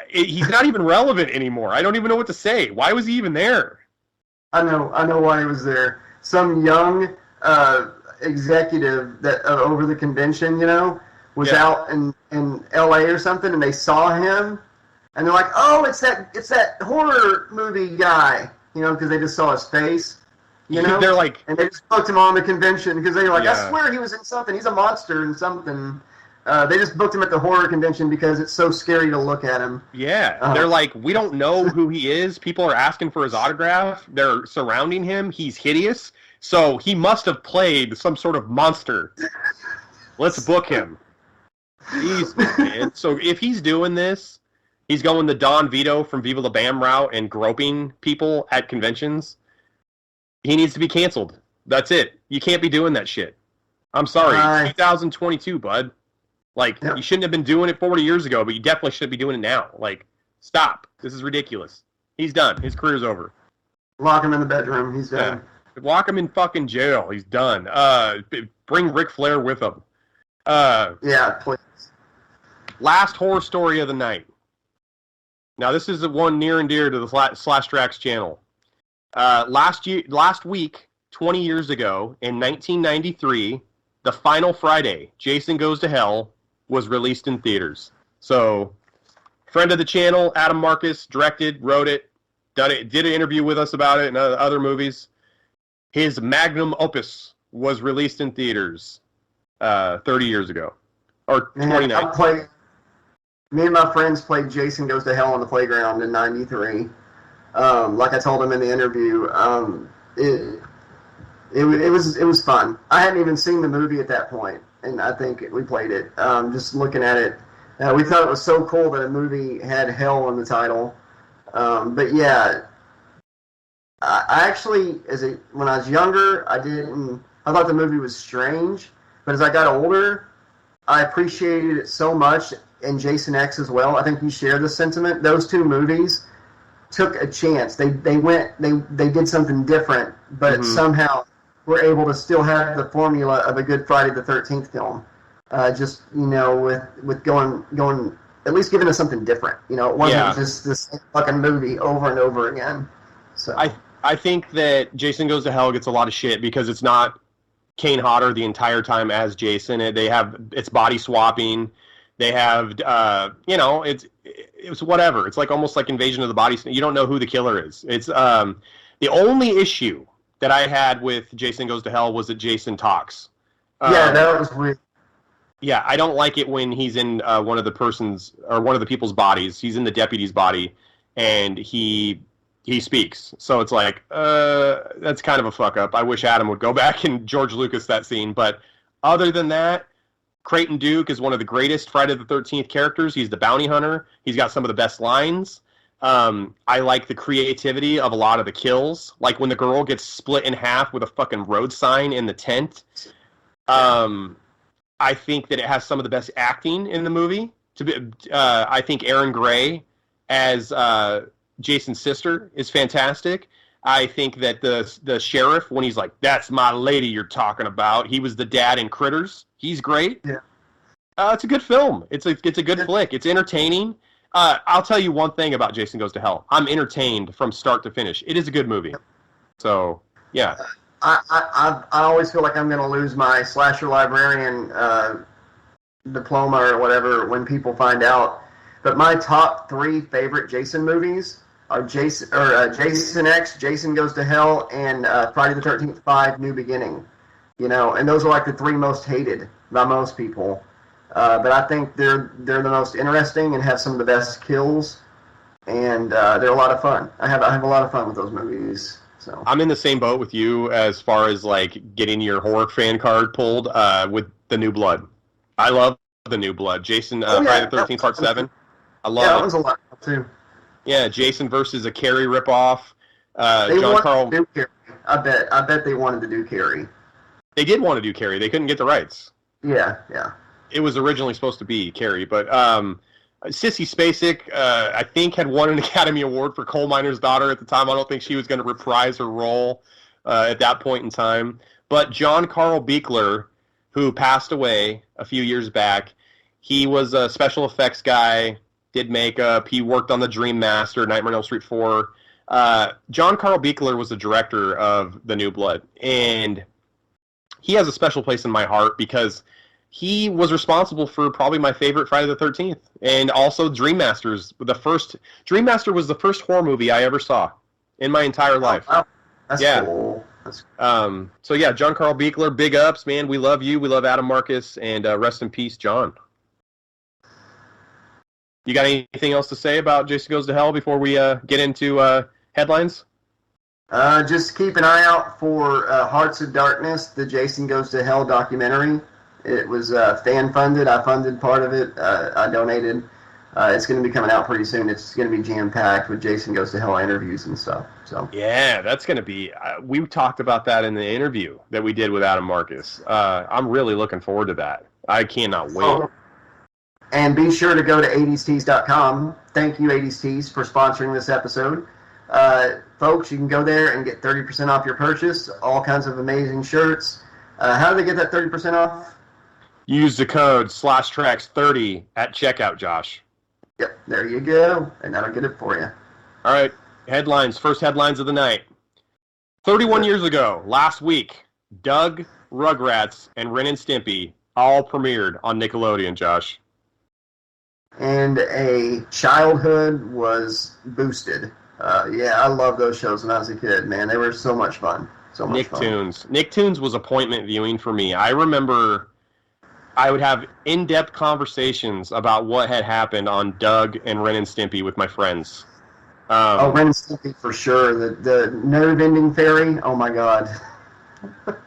he's not even relevant anymore. I don't even know what to say. Why was he even there?
I know why he was there. Some young executive that over the convention, was out in L.A. or something, and they saw him, and they're like, "Oh, it's that horror movie guy," because they just saw his face,
They're like,
and they just booked him on the convention because they were like, "I swear he was in something. He's a monster in something." They just booked him at the horror convention because it's so scary to look at him.
Yeah, they're like, we don't know who he is. People are asking for his autograph. They're surrounding him. He's hideous. So he must have played some sort of monster. Let's book him. Jeez, man. So if he's doing this, He's going the Don Vito from Viva La Bam route and groping people at conventions. He needs to be canceled. That's it. You can't be doing that shit. I'm sorry. It's 2022, bud. Like, you shouldn't have been doing it 40 years ago, but you definitely should be doing it now. Like, stop. This is ridiculous. He's done. His career's over.
Lock him in the bedroom. He's done.
Yeah. Lock him in fucking jail. He's done. Bring Ric Flair with him.
Yeah, please.
Last horror story of the night. Now, this is the one near and dear to the Trax channel. Last week, 20 years ago, in 1993, The Final Friday, Jason Goes to Hell, was released in theaters. So, friend of the channel, Adam Marcus, directed, wrote it, did an interview with us about it and other movies. His magnum opus was released in theaters 30 years ago. Or 29.
Me and my friends played Jason Goes to Hell on the playground in '93. Like I told him in the interview, it was fun. I hadn't even seen the movie at that point, and I think we played it. Just looking at it, we thought it was so cool that a movie had hell in the title. But yeah, I actually, when I was younger, I thought the movie was strange, but as I got older, I appreciated it so much. And Jason X as well. I think you share the sentiment. Those two movies took a chance. They did something different, but somehow were able to still have the formula of a good Friday the 13th film. Just with going at least giving us something different. It wasn't just this fucking movie over and over again. So
I think that Jason Goes to Hell gets a lot of shit because it's not Kane Hodder the entire time as Jason. It's body swapping. They have, it's whatever. It's like almost like Invasion of the Body Snatchers. You don't know who the killer is. It's the only issue that I had with Jason Goes to Hell was that Jason talks.
That was weird.
Yeah, I don't like it when he's in one of the people's bodies. He's in the deputy's body, and he speaks. So it's like, that's kind of a fuck up. I wish Adam would go back and George Lucas that scene. But other than that, Creighton Duke is one of the greatest Friday the 13th characters. He's the bounty hunter. He's got some of the best lines. I like the creativity of a lot of the kills. Like when the girl gets split in half with a fucking road sign in the tent. I think that it has some of the best acting in the movie. I think Erin Gray as Jason's sister is fantastic. I think that the sheriff, when he's like, "That's my lady you're talking about," he was the dad in Critters. He's great.
Yeah.
It's a good film. It's a good flick. It's entertaining. I'll tell you one thing about Jason Goes to Hell. I'm entertained from start to finish. It is a good movie. So, yeah.
I always feel like I'm going to lose my slasher librarian diploma or whatever when people find out. But my top 3 favorite Jason movies are Jason X, Jason Goes to Hell, and Friday the 13th 5, New Beginning. And those are like the 3 most hated by most people. But I think they're the most interesting and have some of the best kills, and they're a lot of fun. I have a lot of fun with those movies. So
I'm in the same boat with you as far as like getting your horror fan card pulled with The New Blood. I love The New Blood. Jason Friday the 13th Part 7. I love it.
That was a lot too.
Yeah, Jason versus a Carrie ripoff.
They
John
wanted
Carl.
to do Carrie. I bet they wanted to do Carrie.
They did want to do Carrie. They couldn't get the rights.
Yeah.
It was originally supposed to be Carrie, but Sissy Spacek, I think, had won an Academy Award for Coal Miner's Daughter at the time. I don't think she was going to reprise her role at that point in time. But John Carl Buechler, who passed away a few years back, he was a special effects guy, did makeup. He worked on The Dream Master, Nightmare on Elm Street 4. John Carl Buechler was the director of The New Blood, and he has a special place in my heart because he was responsible for probably my favorite Friday the 13th, and also Dream Master was the first horror movie I ever saw in my entire life.
Oh, wow. That's cool.
So yeah, John Carl Buechler, big ups, man. We love you. We love Adam Marcus, and rest in peace, John. You got anything else to say about Jason Goes to Hell before we get into headlines?
Just keep an eye out for Hearts of Darkness, the Jason Goes to Hell documentary. It was fan-funded. I funded part of it. I donated. It's going to be coming out pretty soon. It's going to be jam-packed with Jason Goes to Hell interviews and stuff. So
yeah, that's going to be. We talked about that in the interview that we did with Adam Marcus. I'm really looking forward to that. I cannot wait.
Oh. And be sure to go to 80stees.com. Thank you, 80stees, for sponsoring this episode. Folks, you can go there and get 30% off your purchase. All kinds of amazing shirts. How do they get that 30% off?
Use the code /Trax30 at checkout, Josh.
Yep, there you go. And that'll get it for you.
All right, headlines. First headlines of the night. 31 years ago, last week, Doug, Rugrats, and Ren and Stimpy all premiered on Nickelodeon, Josh. And
a childhood was boosted. Yeah, I love those shows when I was a kid, man. They were so much fun. So much fun.
Nicktoons. Nicktoons was appointment viewing for me. I remember I would have in-depth conversations about what had happened on Doug and Ren and Stimpy with my friends.
Ren and Stimpy for sure. The nerve-ending fairy. Oh my god.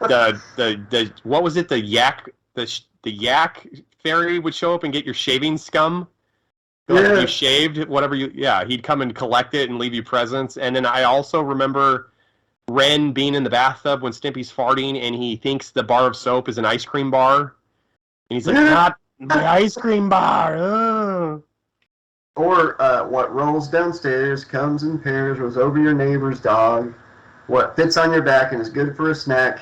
the what was it? The yak fairy would show up and get your shaving scum. Like you shaved whatever he'd come and collect it and leave you presents. And then I also remember Ren being in the bathtub when Stimpy's farting and he thinks the bar of soap is an ice cream bar. And he's like, not the ice cream bar. Oh.
Or what rolls downstairs, comes in pairs, rolls over your neighbor's dog. What fits on your back and is good for a snack.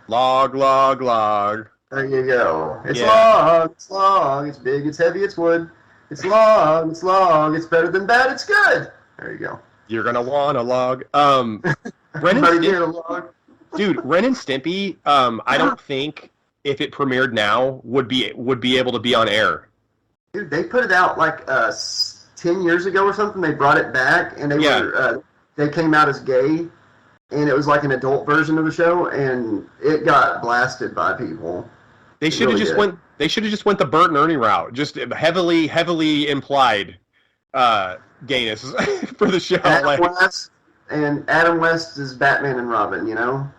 Log, log, log.
There you go. It's log, it's log, it's big, it's heavy, it's wood. It's log, it's better than bad, it's good. There you go.
You're going to want a log. Ren and Stimpy, dude, Ren and Stimpy, I don't think if it premiered now would be able to be on air.
Dude, they put it out like 10 years ago or something. They brought it back, and they came out as gay, and it was like an adult version of the show, and it got blasted by people.
They should have just went. They should have just went the Bert and Ernie route. Just heavily implied gayness for the show.
Adam West is Batman and Robin. You know.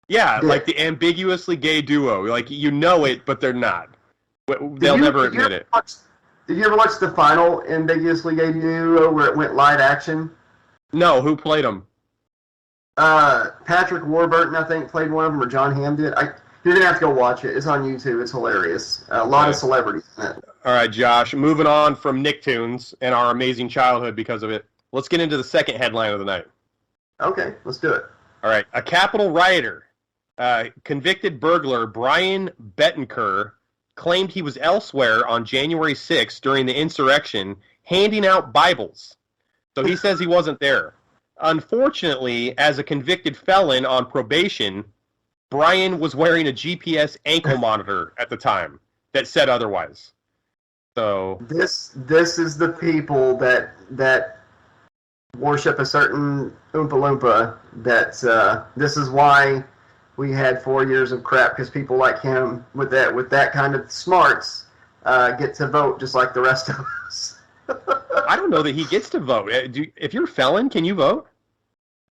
Yeah, like the ambiguously gay duo. Like you know it, but they're not. They'll never admit it.
Did you ever watch the final ambiguously gay duo where it went live action?
No, who played them?
Patrick Warburton, I think, played one of them, or John Hamm did. You're going to have to go watch it. It's on YouTube. It's hilarious. A lot of celebrities in it.
All right, Josh, moving on from Nicktoons and our amazing childhood because of it, let's get into the second headline of the night.
Okay, let's do it.
All right, a Capitol rioter, convicted burglar Brian Bettencourt, claimed he was elsewhere on January 6th during the insurrection handing out Bibles. So he says he wasn't there. Unfortunately, as a convicted felon on probation, Brian was wearing a GPS ankle monitor at the time that said otherwise. So
this is the people that worship a certain Oompa Loompa. This is why we had 4 years of crap, because people like him with that kind of smarts get to vote just like the rest of us.
I don't know that he gets to vote. If you're a felon, can you vote?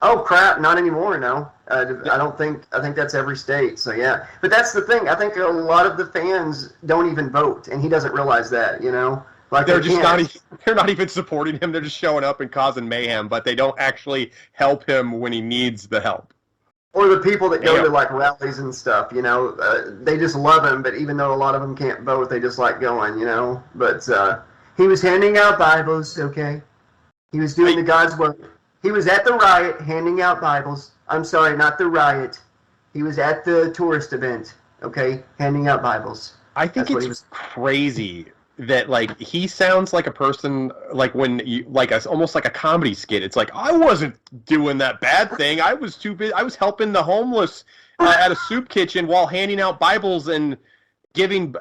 Oh crap! Not anymore. No, I don't think. I think that's every state. So yeah, but that's the thing. I think a lot of the fans don't even vote, and he doesn't realize that. You know, like
they're not even supporting him. They're just showing up and causing mayhem, but they don't actually help him when he needs the help.
Or the people that go to like rallies and stuff. You know, they just love him. But even though a lot of them can't vote, they just like going. You know, but he was handing out Bibles. Okay, he was doing the God's work. He was at the riot handing out Bibles. I'm sorry, not the riot. He was at the tourist event, okay, handing out Bibles.
I think it's crazy that, like, he sounds like a person, like, when you, like, almost like a comedy skit. It's like, I wasn't doing that bad thing. I was too busy. I was helping the homeless at a soup kitchen while handing out Bibles and giving,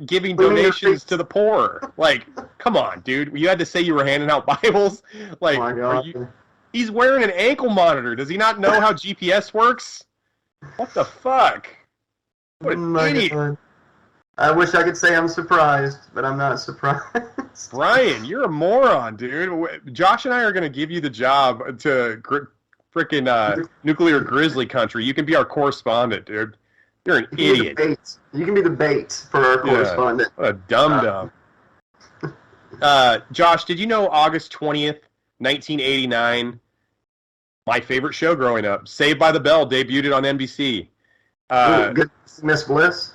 giving donations to the poor. Like, come on, dude. You had to say you were handing out Bibles? Like,
oh my God.
He's wearing an ankle monitor. Does he not know how GPS works? What the fuck? What an idiot.
God. I wish I could say I'm surprised, but I'm not surprised.
Brian, you're a moron, dude. Josh and I are going to give you the job to frickin' nuclear grizzly country. You can be our correspondent, dude. You're an idiot.
You can be the bait for our correspondent.
What a dum-dum. Josh, did you know August 20th, 1989, my favorite show growing up, Saved by the Bell, debuted on NBC.
Ooh, good Miss Bliss.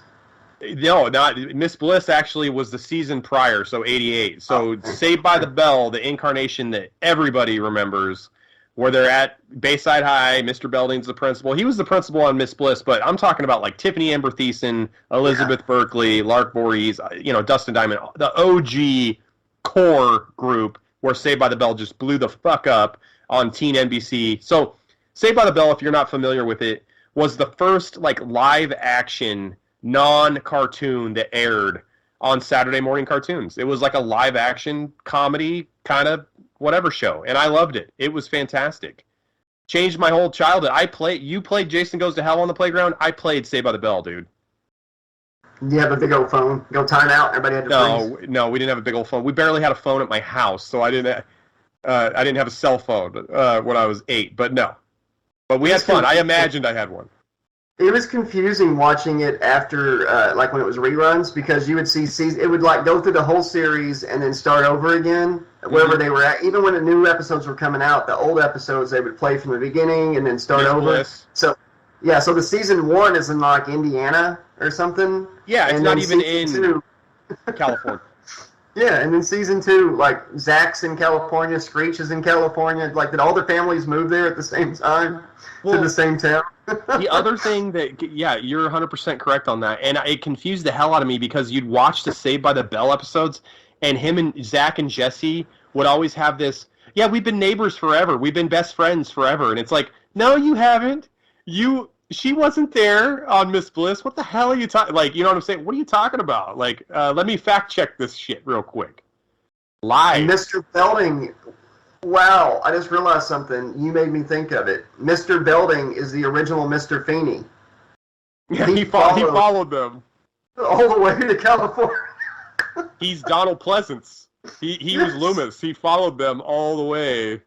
No, not Miss Bliss. Actually, was the season prior, so '88. So Saved by the Bell, the incarnation that everybody remembers, where they're at Bayside High. Mr. Belding's the principal. He was the principal on Miss Bliss, but I'm talking about like Tiffany Amber Thiessen, Elizabeth Berkley, Lark Voorhees, Dustin Diamond, the OG core group where Saved by the Bell just blew the fuck up on teen NBC. So Saved by the Bell, if you're not familiar with it, was the first like live action non-cartoon that aired on Saturday morning cartoons. It was like a live action comedy kind of whatever show, and I loved it. It was fantastic. Changed my whole childhood. You played Jason Goes to Hell on the playground. I played Saved by the Bell, dude.
You have a big old phone. Go time out. Everybody had to freeze.
No, we didn't have a big old phone. We barely had a phone at my house, so I didn't have a cell phone when I was 8. But no, but we had fun. I imagined I had one.
It was confusing watching it after, like when it was reruns, because you would see it would like go through the whole series and then start over again wherever they were at. Even when the new episodes were coming out, the old episodes they would play from the beginning and then start over.
Bliss.
So the season 1 is in like Indiana or something.
Yeah, it's not even in California.
Yeah, and then season 2, like Zach's in California, Screech is in California. Like, did all the families move there at the same time to the same town?
The other thing that, you're 100% correct on that, and it confused the hell out of me because you'd watch the Saved by the Bell episodes, and him and Zach and Jesse would always have this, we've been neighbors forever, we've been best friends forever, and it's like, no, you haven't. She wasn't there on Miss Bliss. What the hell are you talking? Like, you know what I'm saying? What are you talking about? Like, let me fact check this shit real quick. Live.
Mr. Belding. Wow, I just realized something. You made me think of it. Mr. Belding is the original Mr. Feeney.
Yeah, he followed them
all the way to California.
He's Donald Pleasance. He was Loomis. He followed them all the way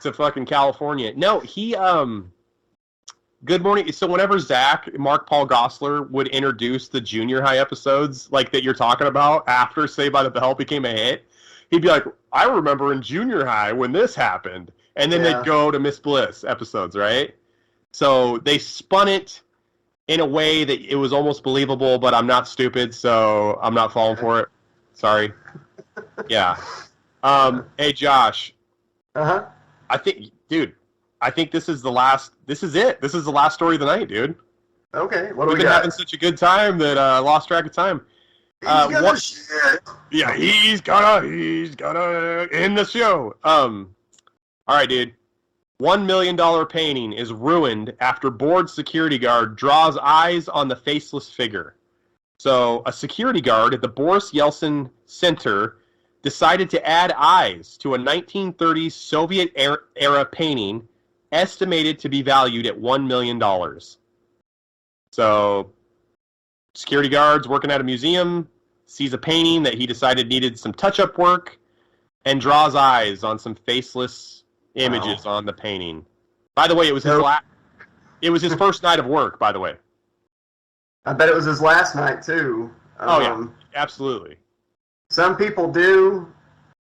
to fucking California. No, Good Morning. So whenever Mark Paul Gosselaar would introduce the junior high episodes, like that you're talking about, after Saved by the Bell became a hit, he'd be like, I remember in junior high when this happened. And then they'd go to Miss Bliss episodes, right? So they spun it in a way that it was almost believable, but I'm not stupid, so I'm not falling for it. Sorry. Yeah. Hey, Josh.
Uh-huh.
I think this is the last. This is it. This is the last story of the night, dude.
Okay. What do
We've
we
been
got?
having such a good time that I lost track of time.
Shit.
Yeah, he's gonna end the show. All right, dude. $1 million painting is ruined after bored security guard draws eyes on the faceless figure. So, a security guard at the Boris Yeltsin Center decided to add eyes to a 1930s Soviet-era painting estimated to be valued at $1 million. So, security guards working at a museum sees a painting that he decided needed some touch-up work and draws eyes on some faceless images on the painting. By the way, it was his first night of work, by the way.
I bet it was his last night, too.
Yeah, absolutely.
Some people do,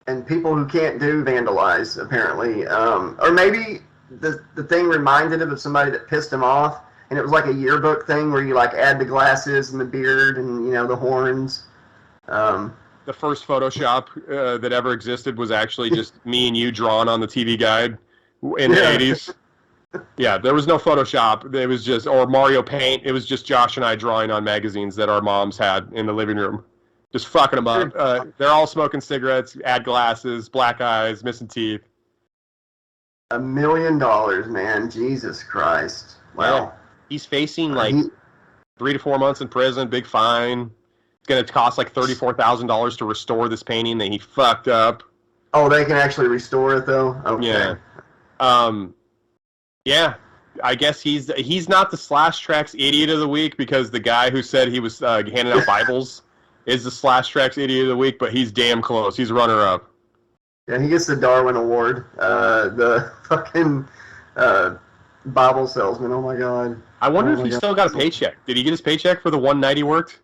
and people who can't do vandalize, apparently. Or maybe the thing reminded him of somebody that pissed him off, and it was like a yearbook thing where you like add the glasses and the beard and, the horns.
The first Photoshop that ever existed was actually just me and you drawn on the TV guide in the 80s. Yeah, there was no Photoshop. It was just, or Mario Paint. It was just Josh and I drawing on magazines that our moms had in the living room. Just fucking them up. They're all smoking cigarettes, add glasses, black eyes, missing teeth.
$1 million, man. Jesus Christ. Wow.
Yeah. He's facing 3 to 4 months in prison, big fine. It's going to cost like $34,000 to restore this painting that he fucked up.
Oh, they can actually restore it, though? Okay.
Yeah. Yeah. I guess he's not the Trax idiot of the week because the guy who said he was handing out Bibles is the Trax idiot of the week, but he's damn close. He's runner-up.
Yeah, he gets the Darwin Award. The fucking Bible salesman. Oh, my God.
I wonder if he still got a paycheck. Did he get his paycheck for the one night he worked?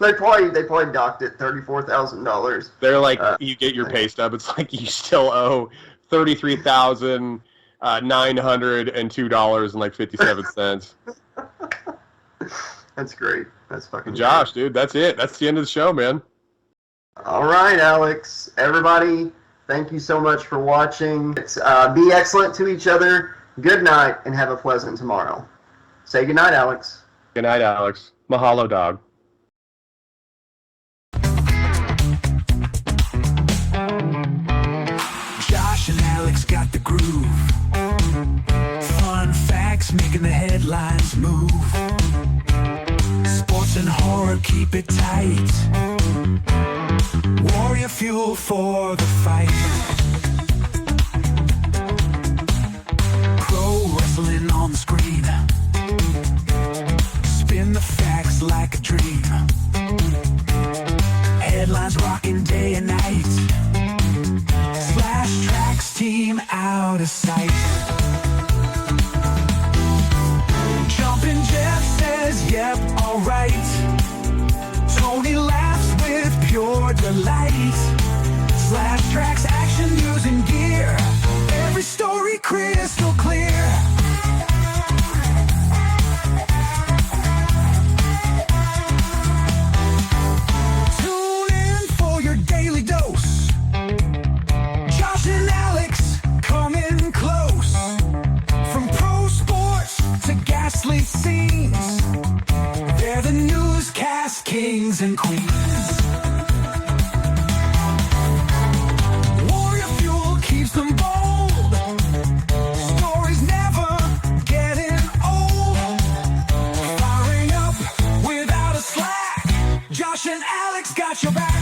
They probably docked it $34,000.
They're like, you get your pay stub. It's like you still owe $33,902.57.
That's great. That's fucking
Josh, dude, that's it. That's the end of the show, man.
All right, Alex. Everybody, thank you so much for watching. Be excellent to each other. Good night, and have a pleasant tomorrow. Say good night, Alex.
Good night, Alex. Mahalo, dog.
Josh and Alex got the groove. Fun facts making the headlines move. Sports and horror keep it tight. Warrior fuel for the fight. Pro wrestling on the screen. Spin the facts like a dream. Headlines rocking day and night. Trax team out of sight. Jumpin' Jeff says, yep, alright. Tony laughs with pure delight. Trax action, news and gear. Every story crystal clear. Tune in for your daily dose. Josh and Alex coming close. From pro sports to ghastly scenes, they're the newscast kings and queens. Warrior fuel keeps them bold. Stories never getting old. Firing up without a slack. Josh and Alex got your back.